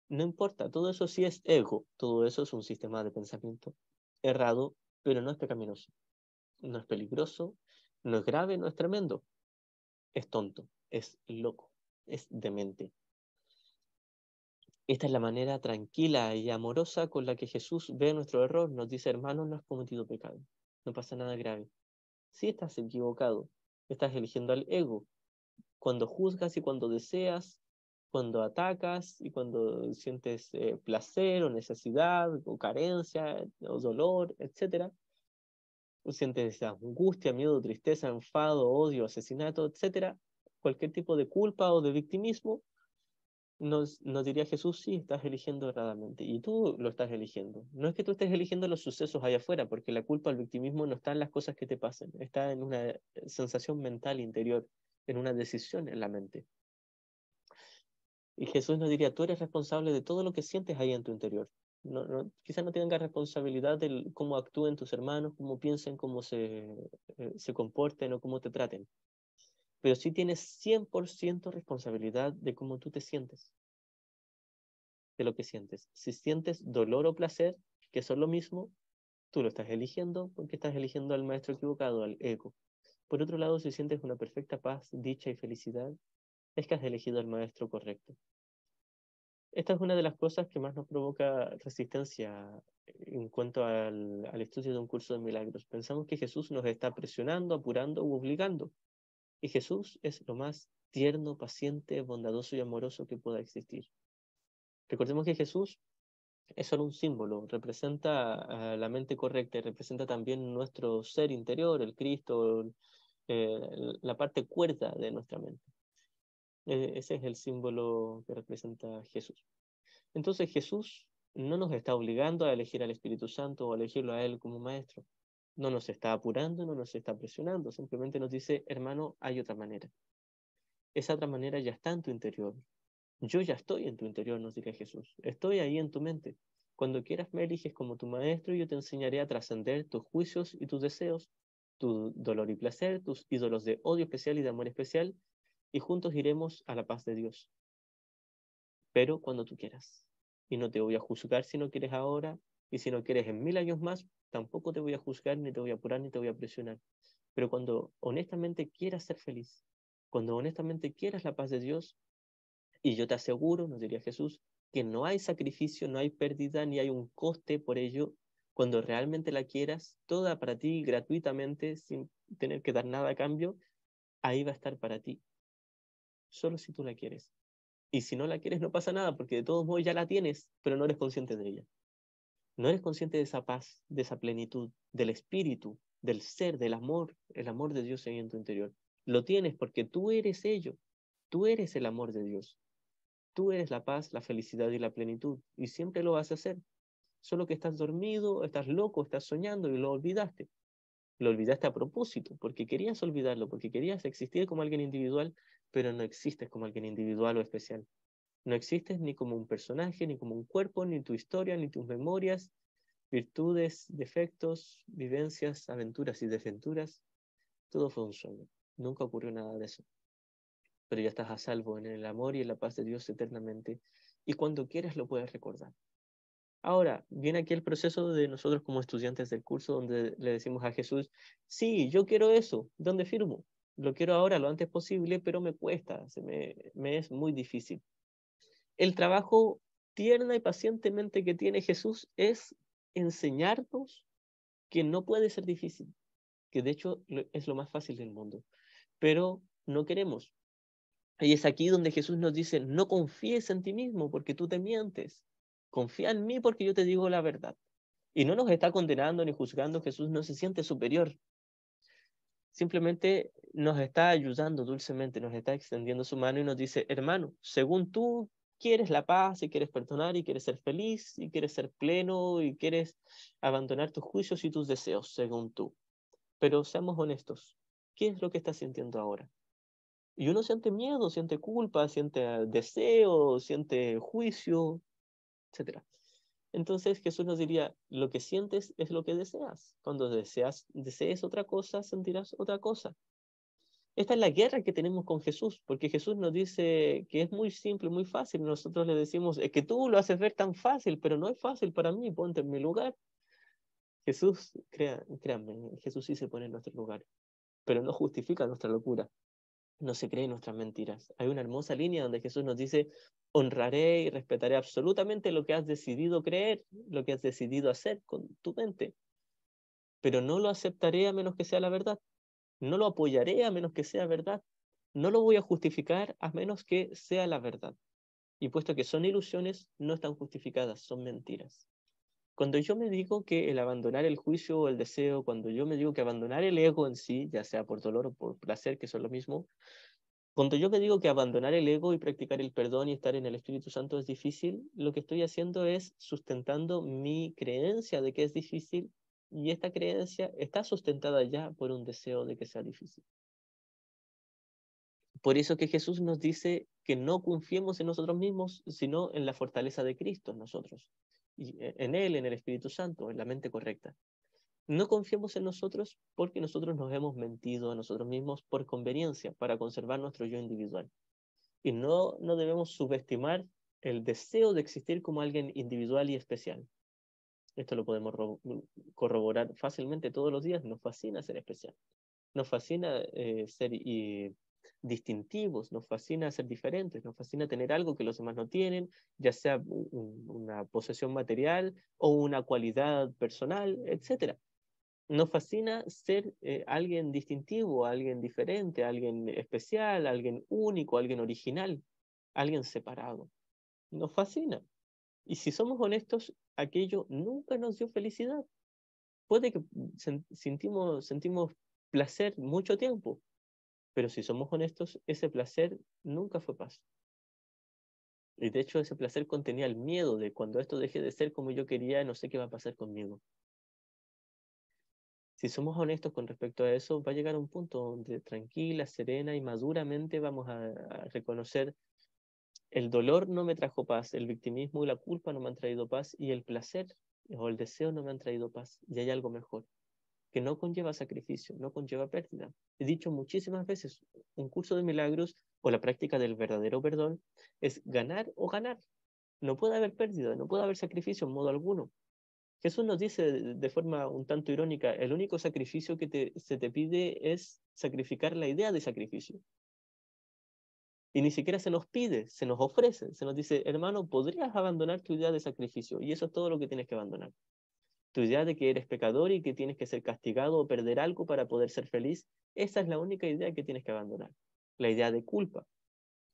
no importa, todo eso sí es ego, todo eso es un sistema de pensamiento errado, pero no es pecaminoso, no es peligroso, no es grave, no es tremendo. es tonto, es loco, es demente. Esta es la manera tranquila y amorosa con la que Jesús ve nuestro error. Nos dice, hermano, no has cometido pecado, no pasa nada grave. Sí estás equivocado, estás eligiendo al ego. Cuando juzgas y cuando deseas, cuando atacas y cuando sientes placer o necesidad o carencia o dolor, etc. Sientes angustia, miedo, tristeza, enfado, odio, asesinato, etc. Cualquier tipo de culpa o de victimismo, nos diría Jesús, sí, estás eligiendo erradamente. Y tú lo estás eligiendo. No es que tú estés eligiendo los sucesos allá afuera, porque la culpa, el victimismo no está en las cosas que te pasen, está en una sensación mental interior, en una decisión en la mente. Y Jesús nos diría, tú eres responsable de todo lo que sientes ahí en tu interior. Quizás no tengas responsabilidad de cómo actúen tus hermanos, cómo piensen, cómo se comporten o cómo te traten. Pero sí tienes 100% responsabilidad de cómo tú te sientes, de lo que sientes. Si sientes dolor o placer, que son lo mismo, tú lo estás eligiendo porque estás eligiendo al maestro equivocado, al ego. Por otro lado, si sientes una perfecta paz, dicha y felicidad, es que has elegido al maestro correcto. Esta es una de las cosas que más nos provoca resistencia en cuanto al estudio de un curso de milagros. Pensamos que Jesús nos está presionando, apurando u obligando. Y Jesús es lo más tierno, paciente, bondadoso y amoroso que pueda existir. Recordemos que Jesús es solo un símbolo, representa la mente correcta y representa también nuestro ser interior, el Cristo, eh, la parte cuerda de nuestra mente. Ese es el símbolo que representa Jesús. Entonces Jesús no nos está obligando a elegir al Espíritu Santo o a elegirlo a Él como maestro. No nos está apurando, no nos está presionando, simplemente nos dice, hermano, hay otra manera. Esa otra manera ya está en tu interior. Yo ya estoy en tu interior, nos dice Jesús. Estoy ahí en tu mente. Cuando quieras me eliges como tu maestro y yo te enseñaré a trascender tus juicios y tus deseos, tu dolor y placer, tus ídolos de odio especial y de amor especial, y juntos iremos a la paz de Dios. Pero cuando tú quieras. Y no te voy a juzgar si no quieres ahora, y si no quieres en 1000 años más, tampoco te voy a juzgar, ni te voy a apurar, ni te voy a presionar. Pero cuando honestamente quieras ser feliz, cuando honestamente quieras la paz de Dios, y yo te aseguro, nos diría Jesús, que no hay sacrificio, no hay pérdida, ni hay un coste por ello, cuando realmente la quieras, toda para ti gratuitamente, sin tener que dar nada a cambio, ahí va a estar para ti, solo si tú la quieres. Y si no la quieres, no pasa nada, porque de todos modos ya la tienes, pero no eres consciente de ella. No eres consciente de esa paz, de esa plenitud, del espíritu, del ser, del amor, el amor de Dios ahí en tu interior. Lo tienes porque tú eres ello. Tú eres el amor de Dios. Tú eres la paz, la felicidad y la plenitud. Y siempre lo vas a hacer. Solo que estás dormido, estás loco, estás soñando y lo olvidaste. Lo olvidaste a propósito, porque querías olvidarlo, porque querías existir como alguien individual, pero no existes como alguien individual o especial. No existes ni como un personaje, ni como un cuerpo, ni tu historia, ni tus memorias, virtudes, defectos, vivencias, aventuras y desventuras. Todo fue un sueño. Nunca ocurrió nada de eso. Pero ya estás a salvo en el amor y en la paz de Dios eternamente. Y cuando quieras lo puedes recordar. Ahora, viene aquí el proceso de nosotros como estudiantes del curso donde le decimos a Jesús, sí, yo quiero eso, ¿dónde firmo? Lo quiero ahora, lo antes posible, pero me cuesta, me es muy difícil. El trabajo tierna y pacientemente que tiene Jesús es enseñarnos que no puede ser difícil, que de hecho es lo más fácil del mundo, pero no queremos. Y es aquí donde Jesús nos dice, no confíes en ti mismo porque tú te mientes, confía en mí porque yo te digo la verdad. Y no nos está condenando ni juzgando, Jesús no se siente superior, simplemente nos está ayudando dulcemente, nos está extendiendo su mano y nos dice, hermano, según tú quieres la paz y quieres perdonar y quieres ser feliz y quieres ser pleno y quieres abandonar tus juicios y tus deseos, según tú. Pero seamos honestos, ¿qué es lo que estás sintiendo ahora? Y uno siente miedo, siente culpa, siente deseo, siente juicio, etcétera. Entonces Jesús nos diría, lo que sientes es lo que deseas. Cuando desees otra cosa, sentirás otra cosa. Esta es la guerra que tenemos con Jesús, porque Jesús nos dice que es muy simple, muy fácil. Nosotros le decimos, es que tú lo haces ver tan fácil, pero no es fácil para mí, ponte en mi lugar. Jesús, créanme, Jesús sí se pone en nuestro lugar, pero no justifica nuestra locura. no se cree nuestras mentiras. Hay una hermosa línea donde Jesús nos dice, honraré y respetaré absolutamente lo que has decidido creer, lo que has decidido hacer con tu mente, pero no lo aceptaré a menos que sea la verdad. No lo apoyaré a menos que sea verdad. No lo voy a justificar a menos que sea la verdad. Y puesto que son ilusiones, no están justificadas, son mentiras. Cuando yo me digo que el abandonar el juicio o el deseo, cuando yo me digo que abandonar el ego en sí, ya sea por dolor o por placer, que son lo mismo, cuando yo me digo que abandonar el ego y practicar el perdón y estar en el Espíritu Santo es difícil, lo que estoy haciendo es sustentando mi creencia de que es difícil, y esta creencia está sustentada ya por un deseo de que sea difícil. Por eso que Jesús nos dice que no confiemos en nosotros mismos, sino en la fortaleza de Cristo en nosotros, y en Él, en el Espíritu Santo, en la mente correcta. No confiemos en nosotros porque nosotros nos hemos mentido a nosotros mismos por conveniencia, para conservar nuestro yo individual. Y no debemos subestimar el deseo de existir como alguien individual y especial. Esto lo podemos corroborar fácilmente todos los días. Nos fascina ser especial. Nos fascina ser distintivos, nos fascina ser diferentes, nos fascina tener algo que los demás no tienen, ya sea una posesión material o una cualidad personal, etc. Nos fascina ser alguien distintivo, alguien diferente, alguien especial, alguien único, alguien original, alguien separado. Nos fascina. Y si somos honestos, aquello nunca nos dio felicidad. Puede que sentimos placer mucho tiempo, pero si somos honestos, ese placer nunca fue paz. Y de hecho ese placer contenía el miedo de cuando esto deje de ser como yo quería, no sé qué va a pasar conmigo. Si somos honestos con respecto a eso, va a llegar un punto donde tranquila, serena y maduramente vamos a reconocer: el dolor no me trajo paz, el victimismo y la culpa no me han traído paz, y el placer o el deseo no me han traído paz. Y hay algo mejor, que no conlleva sacrificio, no conlleva pérdida. He dicho muchísimas veces, un curso de milagros o la práctica del verdadero perdón es ganar o ganar. No puede haber pérdida, no puede haber sacrificio en modo alguno. Jesús nos dice de forma un tanto irónica, el único sacrificio que se te pide es sacrificar la idea de sacrificio. Y ni siquiera se nos pide, se nos ofrece, se nos dice, hermano, podrías abandonar tu idea de sacrificio, y eso es todo lo que tienes que abandonar. Tu idea de que eres pecador y que tienes que ser castigado o perder algo para poder ser feliz, esa es la única idea que tienes que abandonar. La idea de culpa.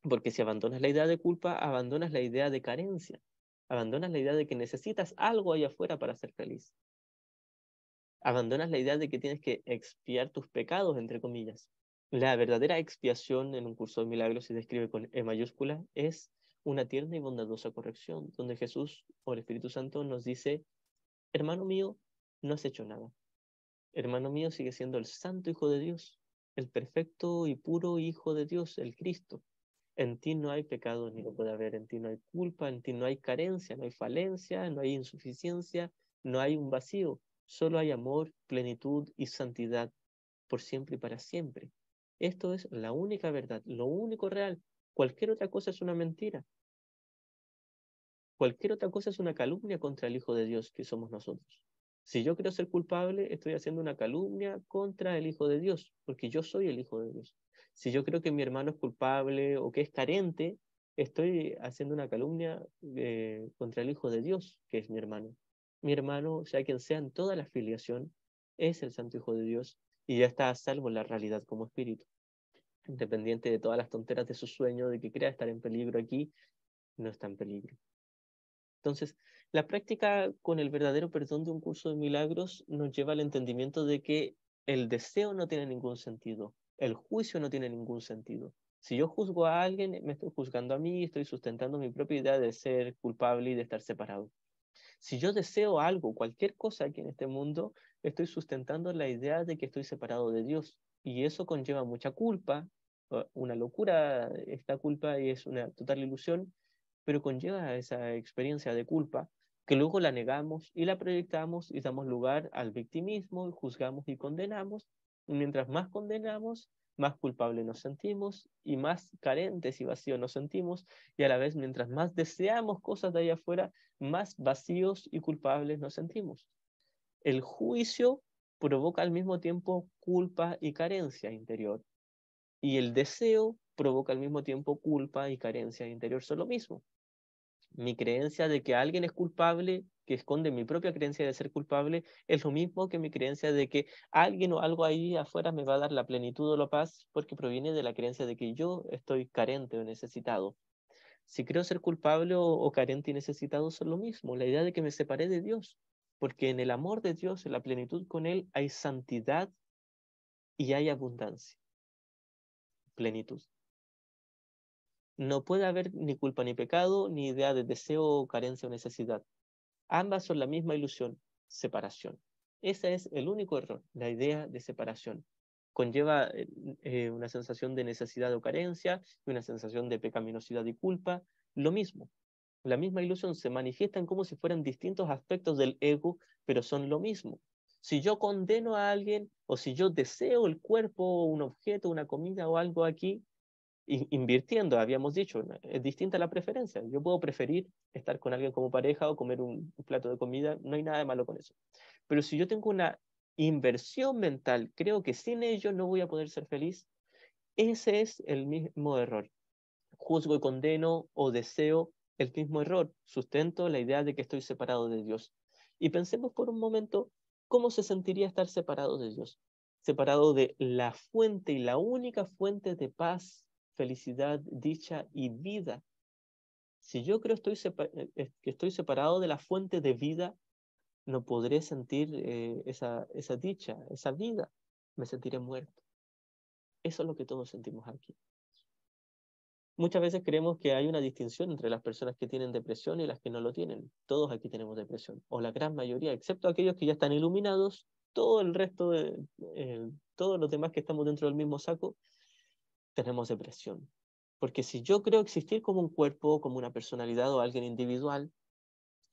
Porque si abandonas la idea de culpa, abandonas la idea de carencia. Abandonas la idea de que necesitas algo allá afuera para ser feliz. Abandonas la idea de que tienes que expiar tus pecados, entre comillas. La verdadera expiación en un curso de milagros se describe con E mayúscula, es una tierna y bondadosa corrección, donde Jesús o el Espíritu Santo nos dice, hermano mío, no has hecho nada. Hermano mío, sigue siendo el santo Hijo de Dios, el perfecto y puro Hijo de Dios, el Cristo. En ti no hay pecado ni lo puede haber, en ti no hay culpa, en ti no hay carencia, no hay falencia, no hay insuficiencia, no hay un vacío, solo hay amor, plenitud y santidad por siempre y para siempre. Esto es la única verdad, lo único real. Cualquier otra cosa es una mentira. Cualquier otra cosa es una calumnia contra el Hijo de Dios que somos nosotros. Si yo quiero ser culpable, estoy haciendo una calumnia contra el Hijo de Dios, porque yo soy el Hijo de Dios. Si yo creo que mi hermano es culpable o que es carente, estoy haciendo una calumnia contra el Hijo de Dios, que es mi hermano. Mi hermano, sea quien sea en toda la filiación, es el Santo Hijo de Dios y ya está a salvo en la realidad como espíritu. Independiente de todas las tonteras de su sueño, de que crea estar en peligro aquí, no está en peligro. Entonces, la práctica con el verdadero perdón de un curso de milagros nos lleva al entendimiento de que el deseo no tiene ningún sentido, el juicio no tiene ningún sentido. Si yo juzgo a alguien, me estoy juzgando a mí, estoy sustentando mi propia idea de ser culpable y de estar separado. Si yo deseo algo, cualquier cosa aquí en este mundo, estoy sustentando la idea de que estoy separado de Dios. Y eso conlleva mucha culpa, una locura esta culpa y es una total ilusión, pero conlleva esa experiencia de culpa que luego la negamos y la proyectamos y damos lugar al victimismo y juzgamos y condenamos. Y mientras más condenamos, más culpables nos sentimos y más carentes y vacíos nos sentimos, y a la vez mientras más deseamos cosas de ahí afuera, más vacíos y culpables nos sentimos. El juicio provoca al mismo tiempo culpa y carencia interior. Y el deseo provoca al mismo tiempo culpa y carencia interior. Son lo mismo. Mi creencia de que alguien es culpable, que esconde mi propia creencia de ser culpable, es lo mismo que mi creencia de que alguien o algo ahí afuera me va a dar la plenitud o la paz, porque proviene de la creencia de que yo estoy carente o necesitado. Si creo ser culpable o carente y necesitado, son lo mismo. La idea de que me separé de Dios, porque en el amor de Dios, en la plenitud con Él, hay santidad y hay abundancia, plenitud. No puede haber ni culpa ni pecado, ni idea de deseo, carencia o necesidad. Ambas son la misma ilusión, separación. Ese es el único error, la idea de separación. Conlleva una sensación de necesidad o carencia, y una sensación de pecaminosidad y culpa. Lo mismo, la misma ilusión se manifiestan como si fueran distintos aspectos del ego, pero son lo mismo. Si yo condeno a alguien, o si yo deseo el cuerpo, un objeto, una comida o algo aquí, invirtiendo, habíamos dicho, ¿no? Es distinta la preferencia. Yo puedo preferir estar con alguien como pareja o comer un plato de comida, no hay nada de malo con eso. Pero si yo tengo una inversión mental, creo que sin ello no voy a poder ser feliz, ese es el mismo error. Juzgo y condeno o deseo el mismo error. Sustento la idea de que estoy separado de Dios. Y pensemos por un momento cómo se sentiría estar separado de Dios. Separado de la fuente y la única fuente de paz, felicidad, dicha y vida. Si yo creo que estoy separado de la fuente de vida, no podré sentir esa dicha, esa vida. Me sentiré muerto. Eso es lo que todos sentimos aquí. Muchas veces creemos que hay una distinción entre las personas que tienen depresión y las que no lo tienen. Todos aquí tenemos depresión, o la gran mayoría, excepto aquellos que ya están iluminados, todo el resto todos los demás que estamos dentro del mismo saco, tenemos depresión. Porque si yo creo existir como un cuerpo, como una personalidad o alguien individual,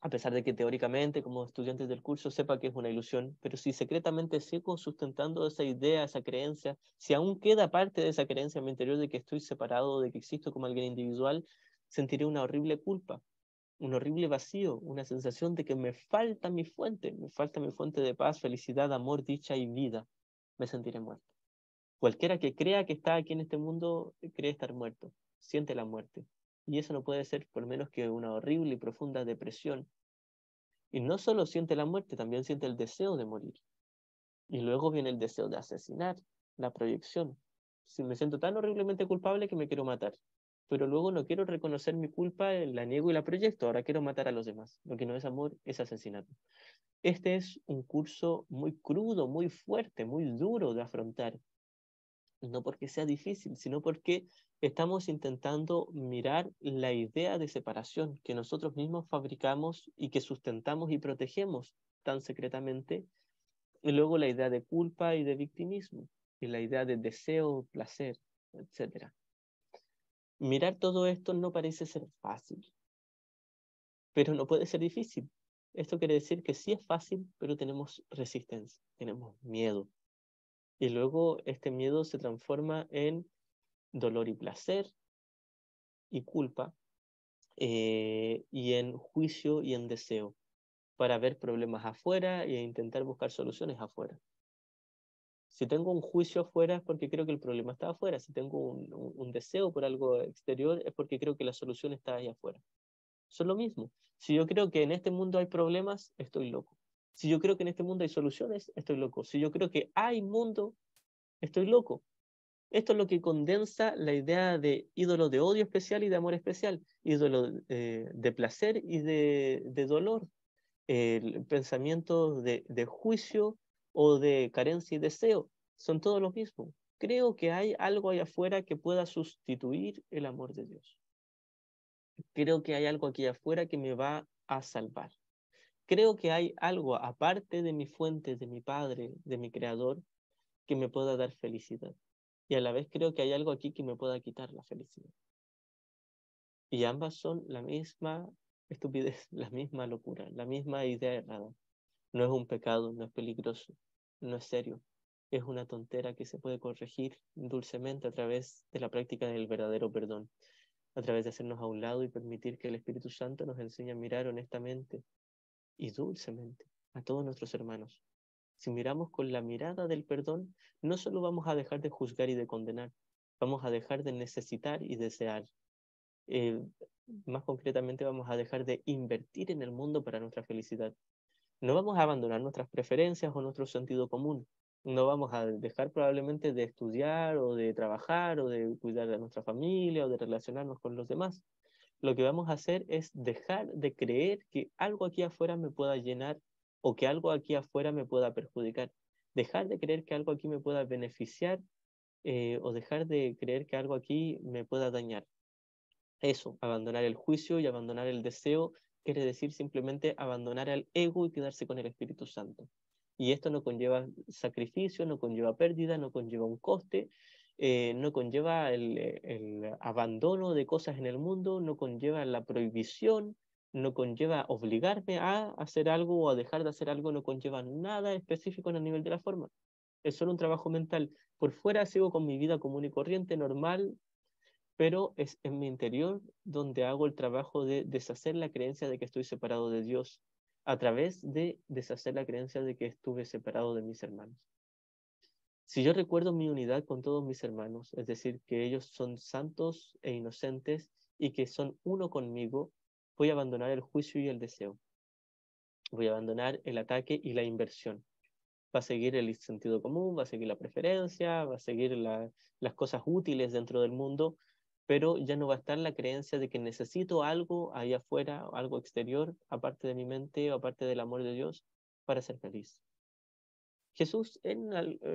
a pesar de que teóricamente como estudiantes del curso sepa que es una ilusión, pero si secretamente sigo sustentando esa idea, esa creencia, si aún queda parte de esa creencia en mi interior de que estoy separado, de que existo como alguien individual, sentiré una horrible culpa, un horrible vacío, una sensación de que me falta mi fuente de paz, felicidad, amor, dicha y vida. Me sentiré muerto. Cualquiera que crea que está aquí en este mundo cree estar muerto, siente la muerte. Y eso no puede ser por menos que una horrible y profunda depresión. Y no solo siente la muerte, también siente el deseo de morir. Y luego viene el deseo de asesinar, la proyección. Si me siento tan horriblemente culpable que me quiero matar. Pero luego no quiero reconocer mi culpa, la niego y la proyecto. Ahora quiero matar a los demás. Lo que no es amor es asesinato. Este es un curso muy crudo, muy fuerte, muy duro de afrontar. No porque sea difícil, sino porque estamos intentando mirar la idea de separación que nosotros mismos fabricamos y que sustentamos y protegemos tan secretamente, y luego la idea de culpa y de victimismo, y la idea de deseo, placer, etc. Mirar todo esto no parece ser fácil, pero no puede ser difícil. Esto quiere decir que sí es fácil, pero tenemos resistencia, tenemos miedo. Y luego este miedo se transforma en dolor y placer, y culpa, y en juicio y en deseo, para ver problemas afuera e intentar buscar soluciones afuera. Si tengo un juicio afuera es porque creo que el problema está afuera. Si tengo un deseo por algo exterior es porque creo que la solución está ahí afuera. Eso es lo mismo. Si yo creo que en este mundo hay problemas, estoy loco. Si yo creo que en este mundo hay soluciones, estoy loco. Si yo creo que hay mundo, estoy loco. Esto es lo que condensa la idea de ídolo de odio especial y de amor especial, ídolo de placer y de dolor, el pensamiento de juicio o de carencia y deseo, son todos los mismos. Creo que hay algo allá afuera que pueda sustituir el amor de Dios. Creo que hay algo aquí afuera que me va a salvar. Creo que hay algo aparte de mi fuente, de mi Padre, de mi Creador, que me pueda dar felicidad. Y a la vez creo que hay algo aquí que me pueda quitar la felicidad. Y ambas son la misma estupidez, la misma locura, la misma idea errada. No es un pecado, no es peligroso, no es serio. Es una tontera que se puede corregir dulcemente a través de la práctica del verdadero perdón, a través de hacernos a un lado y permitir que el Espíritu Santo nos enseñe a mirar honestamente y dulcemente a todos nuestros hermanos. Si miramos con la mirada del perdón, no solo vamos a dejar de juzgar y de condenar, Vamos a dejar de necesitar y desear. Eh, Más concretamente, vamos a dejar de invertir en el mundo para nuestra felicidad. No vamos a abandonar nuestras preferencias o nuestro sentido común. No vamos a dejar probablemente de estudiar o de trabajar o de cuidar de nuestra familia o de relacionarnos con los demás. Lo que vamos a hacer es dejar de creer que algo aquí afuera me pueda llenar o que algo aquí afuera me pueda perjudicar. Dejar de creer que algo aquí me pueda beneficiar o dejar de creer que algo aquí me pueda dañar. Eso, abandonar el juicio y abandonar el deseo, quiere decir simplemente abandonar al ego y quedarse con el Espíritu Santo. Y esto no conlleva sacrificio, no conlleva pérdida, no conlleva un coste, no conlleva el abandono de cosas en el mundo, no conlleva la prohibición, no conlleva obligarme a hacer algo o a dejar de hacer algo, no conlleva nada específico en el nivel de la forma. Es solo un trabajo mental. Por fuera sigo con mi vida común y corriente, normal, pero es en mi interior donde hago el trabajo de deshacer la creencia de que estoy separado de Dios, a través de deshacer la creencia de que estuve separado de mis hermanos. Si yo recuerdo mi unidad con todos mis hermanos, es decir, que ellos son santos e inocentes y que son uno conmigo, voy a abandonar el juicio y el deseo. Voy a abandonar el ataque y la inversión. Va a seguir el sentido común, va a seguir la preferencia, va a seguir las cosas útiles dentro del mundo, pero ya no va a estar la creencia de que necesito algo allá afuera, algo exterior, aparte de mi mente o aparte del amor de Dios, para ser feliz. Jesús en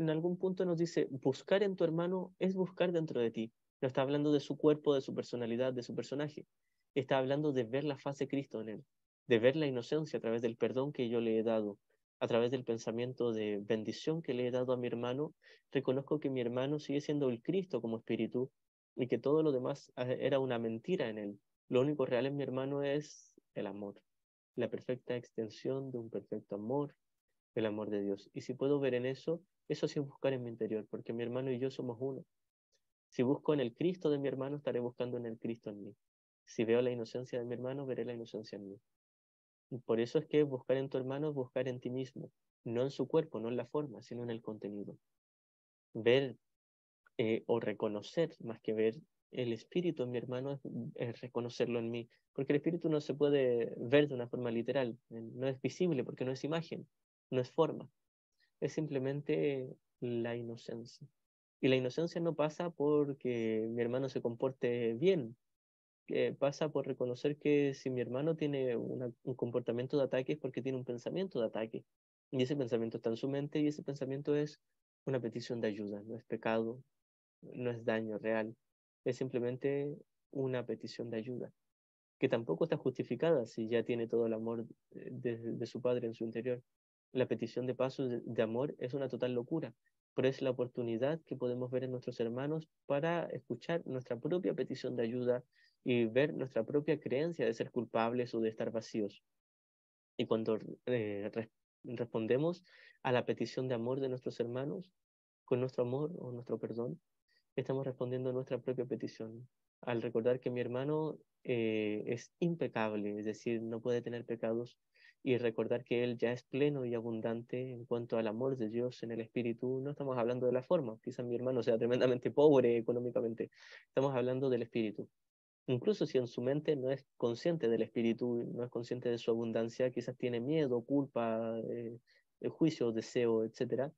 algún punto nos dice, buscar en tu hermano es buscar dentro de ti. No está hablando de su cuerpo, de su personalidad, de su personaje. Está hablando de ver la faz de Cristo en él, de ver la inocencia a través del perdón que yo le he dado, a través del pensamiento de bendición que le he dado a mi hermano. Reconozco que mi hermano sigue siendo el Cristo como espíritu y que todo lo demás era una mentira en él. Lo único real en mi hermano es el amor, la perfecta extensión de un perfecto amor, el amor de Dios. Y si puedo ver en eso, eso sí es buscar en mi interior, porque mi hermano y yo somos uno. Si busco en el Cristo de mi hermano, estaré buscando en el Cristo en mí. Si veo la inocencia de mi hermano, veré la inocencia en mí. Y por eso es que buscar en tu hermano es buscar en ti mismo, no en su cuerpo, no en la forma, sino en el contenido. Ver o reconocer, más que ver el espíritu en mi hermano, es reconocerlo en mí, porque el espíritu no se puede ver de una forma literal, no es visible porque no es imagen, no es forma, es simplemente la inocencia. Y la inocencia no pasa porque mi hermano se comporte bien, que pasa por reconocer que si mi hermano tiene un comportamiento de ataque es porque tiene un pensamiento de ataque. Y ese pensamiento está en su mente y ese pensamiento es una petición de ayuda, no es pecado, no es daño real, es simplemente una petición de ayuda, que tampoco está justificada si ya tiene todo el amor de su padre en su interior. La petición de paso de amor es una total locura, pero es la oportunidad que podemos ver en nuestros hermanos para escuchar nuestra propia petición de ayuda y ver nuestra propia creencia de ser culpables o de estar vacíos. Y cuando respondemos a la petición de amor de nuestros hermanos, con nuestro amor o nuestro perdón, estamos respondiendo a nuestra propia petición. Al recordar que mi hermano es impecable, es decir, no puede tener pecados, y recordar que él ya es pleno y abundante en cuanto al amor de Dios en el espíritu, no estamos hablando de la forma, quizás mi hermano sea tremendamente pobre económicamente, estamos hablando del espíritu. Incluso si en su mente no es consciente del espíritu, no es consciente de su abundancia, quizás tiene miedo, culpa, juicio, deseo, etcétera,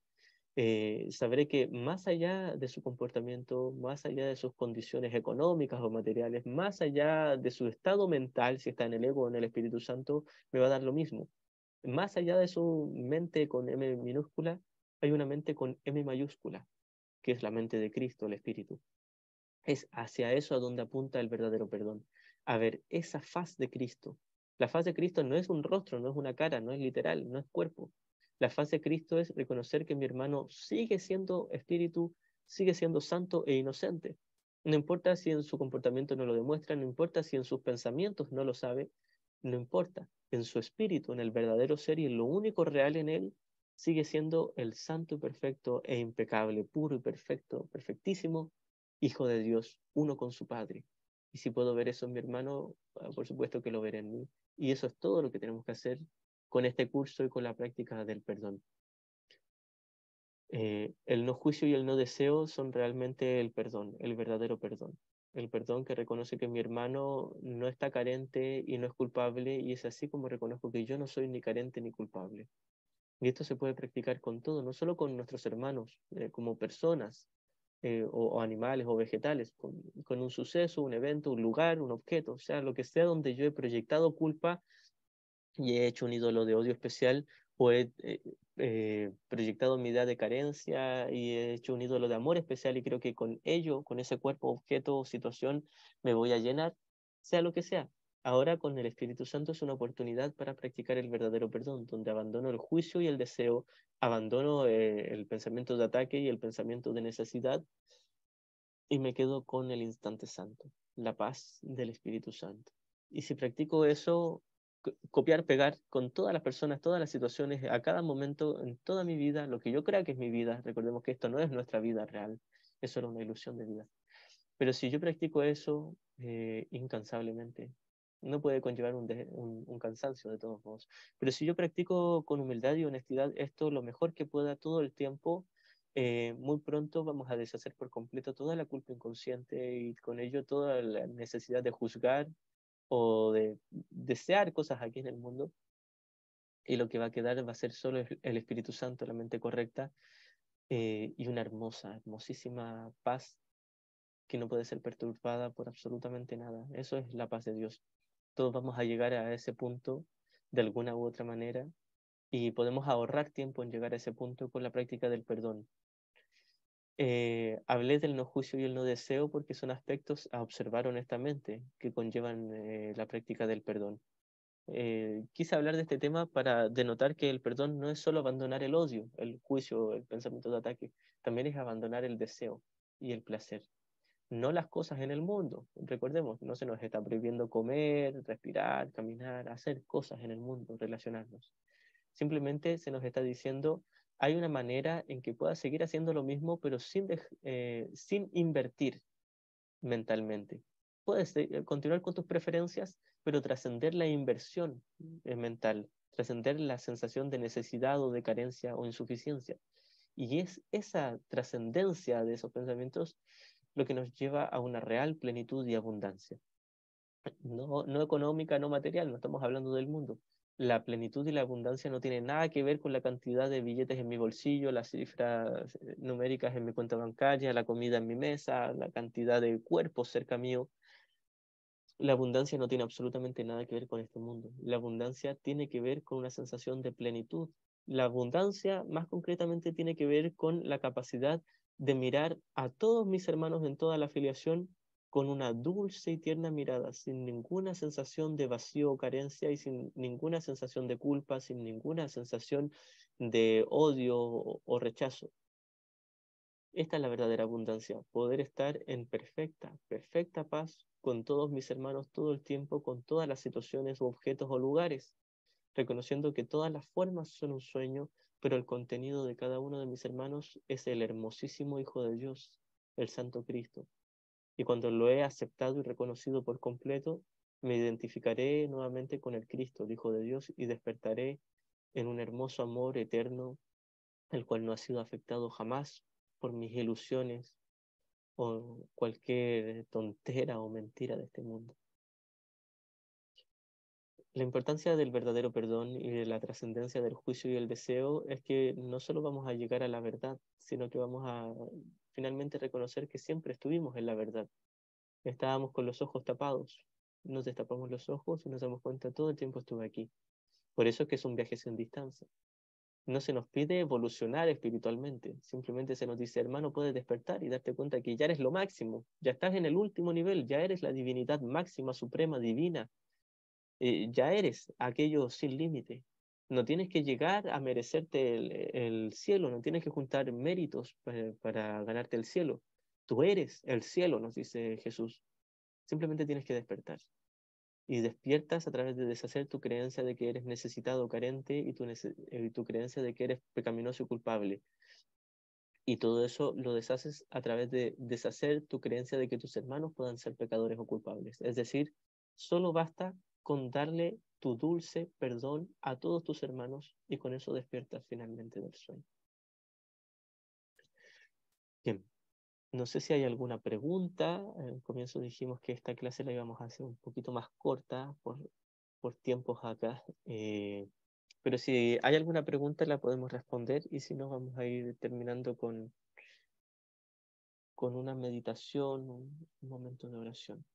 sabré que más allá de su comportamiento, más allá de sus condiciones económicas o materiales, más allá de su estado mental, si está en el ego o en el Espíritu Santo, me va a dar lo mismo. Más allá de su mente con M minúscula, hay una mente con M mayúscula, que es la mente de Cristo, el Espíritu. Es hacia eso a donde apunta el verdadero perdón. A ver, esa faz de Cristo. La faz de Cristo no es un rostro, no es una cara, no es literal, no es cuerpo. La faz de Cristo es reconocer que mi hermano sigue siendo espíritu, sigue siendo santo e inocente. No importa si en su comportamiento no lo demuestra, no importa si en sus pensamientos no lo sabe, no importa. En su espíritu, en el verdadero ser y en lo único real en él, sigue siendo el santo y perfecto e impecable, puro y perfecto, perfectísimo, Hijo de Dios, uno con su Padre. Y si puedo ver eso en mi hermano, por supuesto que lo veré en mí. Y eso es todo lo que tenemos que hacer con este curso y con la práctica del perdón. El no juicio y el no deseo son realmente el perdón, el verdadero perdón. El perdón que reconoce que mi hermano no está carente y no es culpable, y es así como reconozco que yo no soy ni carente ni culpable. Y esto se puede practicar con todo, no solo con nuestros hermanos, como personas, o animales o vegetales, con un suceso, un evento, un lugar, un objeto, o sea, lo que sea donde yo he proyectado culpa y he hecho un ídolo de odio especial, o he proyectado mi idea de carencia y he hecho un ídolo de amor especial, y creo que con ello, con ese cuerpo, objeto o situación, me voy a llenar, sea lo que sea. Ahora con el Espíritu Santo es una oportunidad para practicar el verdadero perdón, donde abandono el juicio y el deseo, abandono el pensamiento de ataque y el pensamiento de necesidad, y me quedo con el instante santo, la paz del Espíritu Santo. Y si practico eso, copiar, pegar con todas las personas, todas las situaciones, a cada momento, en toda mi vida, lo que yo crea que es mi vida, recordemos que esto no es nuestra vida real, eso era una ilusión de vida. Pero si yo practico eso incansablemente, no puede conllevar un cansancio de todos modos. Pero si yo practico con humildad y honestidad esto lo mejor que pueda todo el tiempo, muy pronto vamos a deshacer por completo toda la culpa inconsciente y con ello toda la necesidad de juzgar o de desear cosas aquí en el mundo. Y lo que va a quedar va a ser solo el Espíritu Santo, la mente correcta, y una hermosa, hermosísima paz que no puede ser perturbada por absolutamente nada. Eso es la paz de Dios. Todos vamos a llegar a ese punto de alguna u otra manera, y podemos ahorrar tiempo en llegar a ese punto con la práctica del perdón. Hablé del no juicio y el no deseo porque son aspectos a observar honestamente que conllevan la práctica del perdón. Quise hablar de este tema para denotar que el perdón no es solo abandonar el odio, el juicio, el pensamiento de ataque, también es abandonar el deseo y el placer, no las cosas en el mundo. Recordemos, no se nos está prohibiendo comer, respirar, caminar, hacer cosas en el mundo, relacionarnos. Simplemente se nos está diciendo, hay una manera en que puedas seguir haciendo lo mismo, pero sin invertir mentalmente. Puedes continuar con tus preferencias, pero trascender la inversión mental, trascender la sensación de necesidad o de carencia o insuficiencia. Y es esa trascendencia de esos pensamientos lo que nos lleva a una real plenitud y abundancia. No, no económica, no material, no estamos hablando del mundo. La plenitud y la abundancia no tienen nada que ver con la cantidad de billetes en mi bolsillo, las cifras numéricas en mi cuenta bancaria, la comida en mi mesa, la cantidad de cuerpos cerca mío. La abundancia no tiene absolutamente nada que ver con este mundo. La abundancia tiene que ver con una sensación de plenitud. La abundancia, más concretamente, tiene que ver con la capacidad de mirar a todos mis hermanos en toda la filiación con una dulce y tierna mirada, sin ninguna sensación de vacío o carencia y sin ninguna sensación de culpa, sin ninguna sensación de odio o rechazo. Esta es la verdadera abundancia, poder estar en perfecta, perfecta paz con todos mis hermanos todo el tiempo, con todas las situaciones, objetos o lugares, reconociendo que todas las formas son un sueño, pero el contenido de cada uno de mis hermanos es el hermosísimo Hijo de Dios, el Santo Cristo. Y cuando lo he aceptado y reconocido por completo, me identificaré nuevamente con el Cristo, el Hijo de Dios, y despertaré en un hermoso amor eterno, el cual no ha sido afectado jamás por mis ilusiones o cualquier tontera o mentira de este mundo. La importancia del verdadero perdón y de la trascendencia del juicio y el deseo es que no solo vamos a llegar a la verdad, sino que vamos a finalmente reconocer que siempre estuvimos en la verdad. Estábamos con los ojos tapados, nos destapamos los ojos y nos damos cuenta todo el tiempo estuve aquí. Por eso es que es un viaje sin distancia. No se nos pide evolucionar espiritualmente, simplemente se nos dice, hermano, puedes despertar y darte cuenta que ya eres lo máximo, ya estás en el último nivel, ya eres la divinidad máxima, suprema, divina, ya eres aquello sin límite. No tienes que llegar a merecerte el cielo, no tienes que juntar méritos para ganarte el cielo. Tú eres el cielo, nos dice Jesús. Simplemente tienes que despertar. Y despiertas a través de deshacer tu creencia de que eres necesitado, carente, y tu creencia de que eres pecaminoso y culpable. Y todo eso lo deshaces a través de deshacer tu creencia de que tus hermanos puedan ser pecadores o culpables. Es decir, solo basta con darle tu dulce perdón a todos tus hermanos y con eso despiertas finalmente del sueño. Bien, no sé si hay alguna pregunta. Al comienzo dijimos que esta clase la íbamos a hacer un poquito más corta por tiempos acá. Pero si hay alguna pregunta la podemos responder y si no vamos a ir terminando con una meditación, un momento de oración.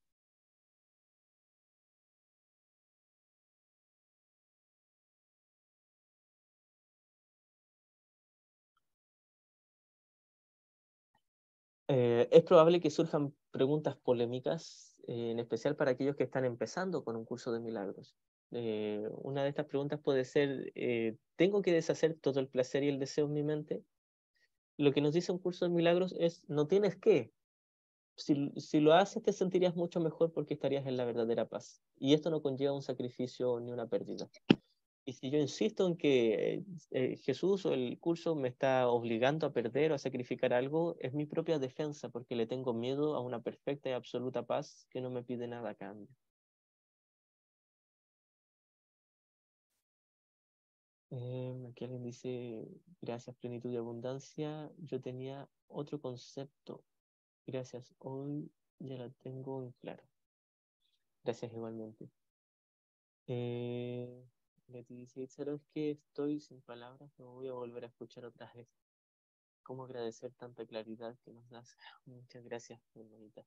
Es probable que surjan preguntas polémicas, en especial para aquellos que están empezando con un curso de milagros. Una de estas preguntas puede ser, ¿tengo que deshacer todo el placer y el deseo en mi mente? Lo que nos dice un curso de milagros es, no tienes que. Si lo haces te sentirías mucho mejor porque estarías en la verdadera paz. Y esto no conlleva un sacrificio ni una pérdida. Y si yo insisto en que Jesús o el curso me está obligando a perder o a sacrificar algo, es mi propia defensa porque le tengo miedo a una perfecta y absoluta paz que no me pide nada a cambio. Aquí alguien dice, gracias, plenitud y abundancia. Yo tenía otro concepto. Gracias, hoy ya la tengo en claro. Gracias igualmente. Leti dice, ¿sabes que estoy sin palabras? No voy a volver a escuchar otra vez. ¿Cómo agradecer tanta claridad que nos das? Muchas gracias, hermanita.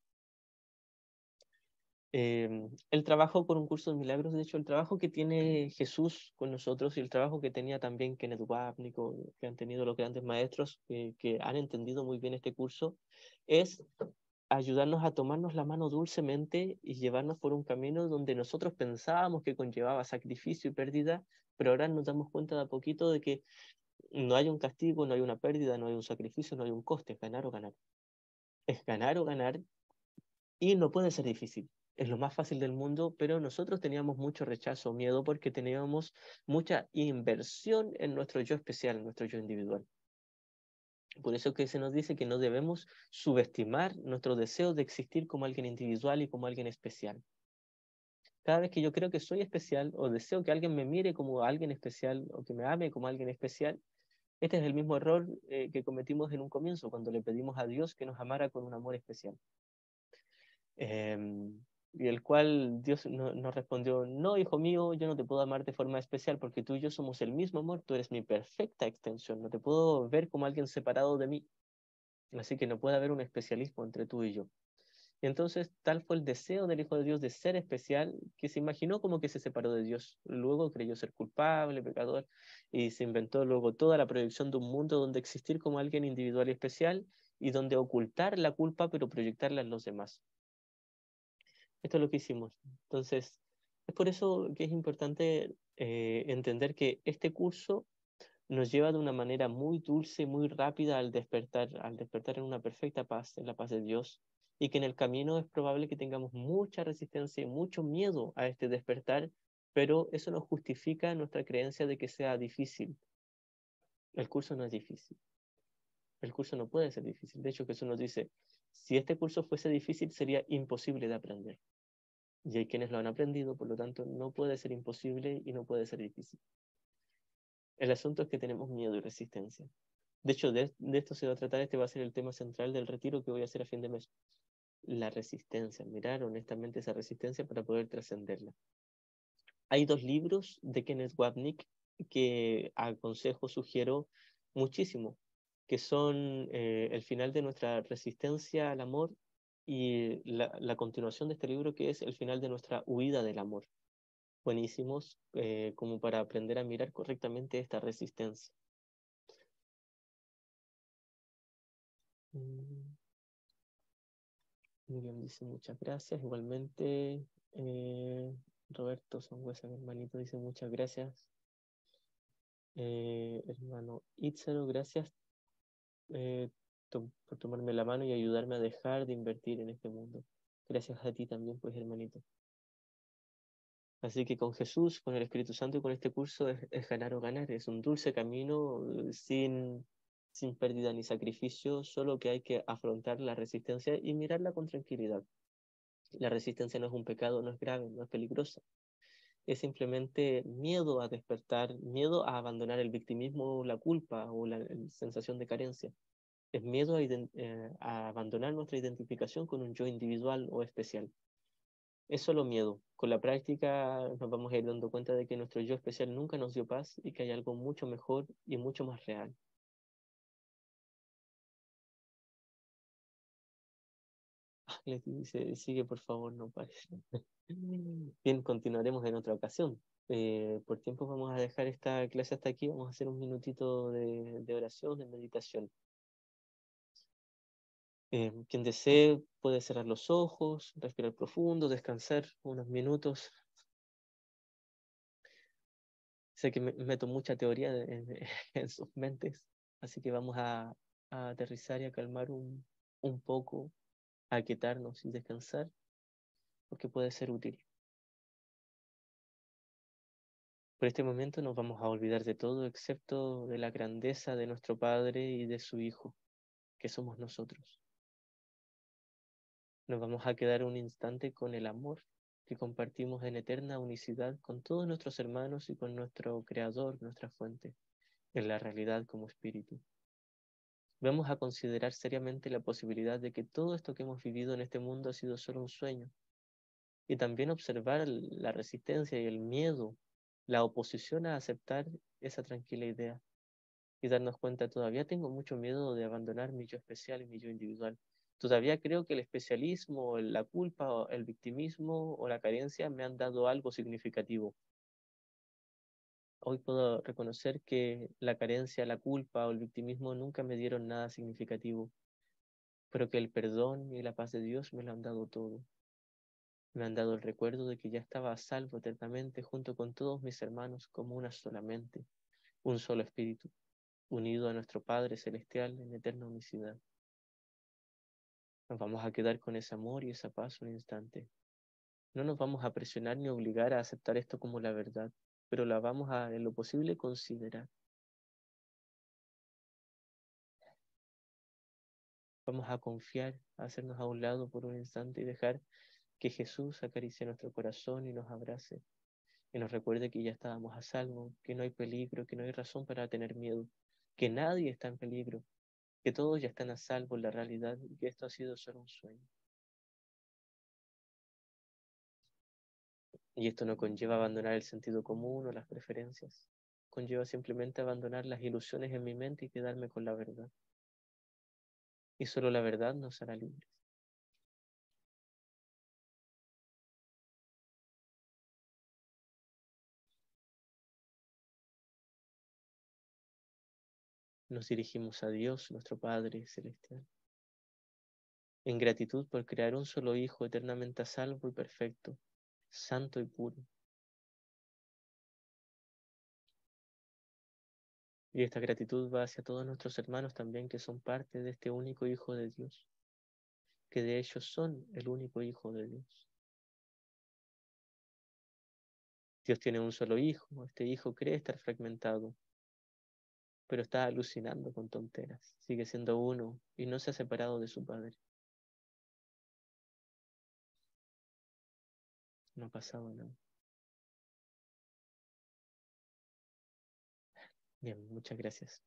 El trabajo con un curso de milagros, de hecho, el trabajo que tiene Jesús con nosotros y el trabajo que tenía también Kenneth Wapnick, que han tenido los grandes maestros que han entendido muy bien este curso, es ayudarnos a tomarnos la mano dulcemente y llevarnos por un camino donde nosotros pensábamos que conllevaba sacrificio y pérdida, pero ahora nos damos cuenta de a poquito de que no hay un castigo, no hay una pérdida, no hay un sacrificio, no hay un coste, es ganar o ganar. Es ganar o ganar y no puede ser difícil. Es lo más fácil del mundo, pero nosotros teníamos mucho rechazo, miedo, porque teníamos mucha inversión en nuestro yo especial, en nuestro yo individual. Por eso que se nos dice que no debemos subestimar nuestro deseo de existir como alguien individual y como alguien especial. Cada vez que yo creo que soy especial o deseo que alguien me mire como alguien especial o que me ame como alguien especial, este es el mismo error que cometimos en un comienzo, cuando le pedimos a Dios que nos amara con un amor especial. Y el cual Dios nos respondió, no, hijo mío, yo no te puedo amar de forma especial porque tú y yo somos el mismo amor, tú eres mi perfecta extensión, no te puedo ver como alguien separado de mí, así que no puede haber un especialismo entre tú y yo. Y entonces tal fue el deseo del Hijo de Dios de ser especial, que se imaginó como que se separó de Dios. Luego creyó ser culpable, pecador, y se inventó luego toda la proyección de un mundo donde existir como alguien individual y especial y donde ocultar la culpa pero proyectarla en los demás. Esto es lo que hicimos. Entonces, es por eso que es importante entender que este curso nos lleva de una manera muy dulce, muy rápida al despertar en una perfecta paz, en la paz de Dios, y que en el camino es probable que tengamos mucha resistencia y mucho miedo a este despertar, pero eso no justifica nuestra creencia de que sea difícil. El curso no es difícil. El curso no puede ser difícil. De hecho, Jesús nos dice, si este curso fuese difícil, sería imposible de aprender. Y hay quienes lo han aprendido, por lo tanto, no puede ser imposible y no puede ser difícil. El asunto es que tenemos miedo y resistencia. De hecho, de esto se va a tratar, este va a ser el tema central del retiro que voy a hacer a fin de mes. La resistencia, mirar honestamente esa resistencia para poder trascenderla. Hay 2 libros de Kenneth Wapnick que aconsejo, sugiero muchísimo, que son El final de nuestra resistencia al amor y la continuación de este libro que es El final de nuestra huida del amor. Buenísimos como para aprender a mirar correctamente esta resistencia. Miriam dice muchas gracias. Igualmente, Roberto Sangüesa, mi hermanito, dice muchas gracias. Hermano Itzaro, gracias por tomarme la mano y ayudarme a dejar de invertir en este mundo. Gracias a ti también, pues, hermanito. Así que con Jesús, con el Espíritu Santo y con este curso es ganar o ganar. Es un dulce camino sin pérdida ni sacrificio, solo que hay que afrontar la resistencia y mirarla con tranquilidad. La resistencia no es un pecado, no es grave, no es peligrosa. Es simplemente miedo a despertar, miedo a abandonar el victimismo, la culpa o la sensación de carencia. Es miedo a abandonar nuestra identificación con un yo individual o especial. Es solo miedo. Con la práctica nos vamos a ir dando cuenta de que nuestro yo especial nunca nos dio paz y que hay algo mucho mejor y mucho más real. Leti dice, sigue por favor, no pares. Bien, continuaremos en otra ocasión. Por tiempo vamos a dejar esta clase hasta aquí, vamos a hacer un minutito de oración, de meditación. Quien desee puede cerrar los ojos, respirar profundo, descansar unos minutos. Sé que meto mucha teoría en sus mentes, así que vamos a aterrizar y a calmar un poco, a aquietarnos y descansar, porque puede ser útil. Por este momento nos vamos a olvidar de todo excepto de la grandeza de nuestro Padre y de su Hijo, que somos nosotros. Nos vamos a quedar un instante con el amor que compartimos en eterna unicidad con todos nuestros hermanos y con nuestro Creador, nuestra fuente, en la realidad como espíritu. Vamos a considerar seriamente la posibilidad de que todo esto que hemos vivido en este mundo ha sido solo un sueño, y también observar la resistencia y el miedo, la oposición a aceptar esa tranquila idea, y darnos cuenta, todavía tengo mucho miedo de abandonar mi yo especial y mi yo individual. Todavía creo que el especialismo, la culpa, el victimismo o la carencia me han dado algo significativo. Hoy puedo reconocer que la carencia, la culpa o el victimismo nunca me dieron nada significativo, pero que el perdón y la paz de Dios me lo han dado todo. Me han dado el recuerdo de que ya estaba a salvo eternamente junto con todos mis hermanos como una sola mente, un solo espíritu, unido a nuestro Padre Celestial en eterna unicidad. Nos vamos a quedar con ese amor y esa paz un instante. No nos vamos a presionar ni obligar a aceptar esto como la verdad, pero la vamos a, en lo posible, considerar. Vamos a confiar, a hacernos a un lado por un instante y dejar que Jesús acaricie nuestro corazón y nos abrace, y nos recuerde que ya estábamos a salvo, que no hay peligro, que no hay razón para tener miedo, que nadie está en peligro, que todos ya están a salvo en la realidad y que esto ha sido solo un sueño. Y esto no conlleva abandonar el sentido común o las preferencias, conlleva simplemente abandonar las ilusiones en mi mente y quedarme con la verdad. Y solo la verdad nos hará libres. Nos dirigimos a Dios, nuestro Padre Celestial, en gratitud por crear un solo Hijo eternamente a salvo y perfecto, santo y puro. Y esta gratitud va hacia todos nuestros hermanos también que son parte de este único Hijo de Dios, que de ellos son el único Hijo de Dios. Dios tiene un solo Hijo, este Hijo cree estar fragmentado, pero está alucinando con tonteras, sigue siendo uno y no se ha separado de su Padre. No ha pasado nada. Bien, muchas gracias.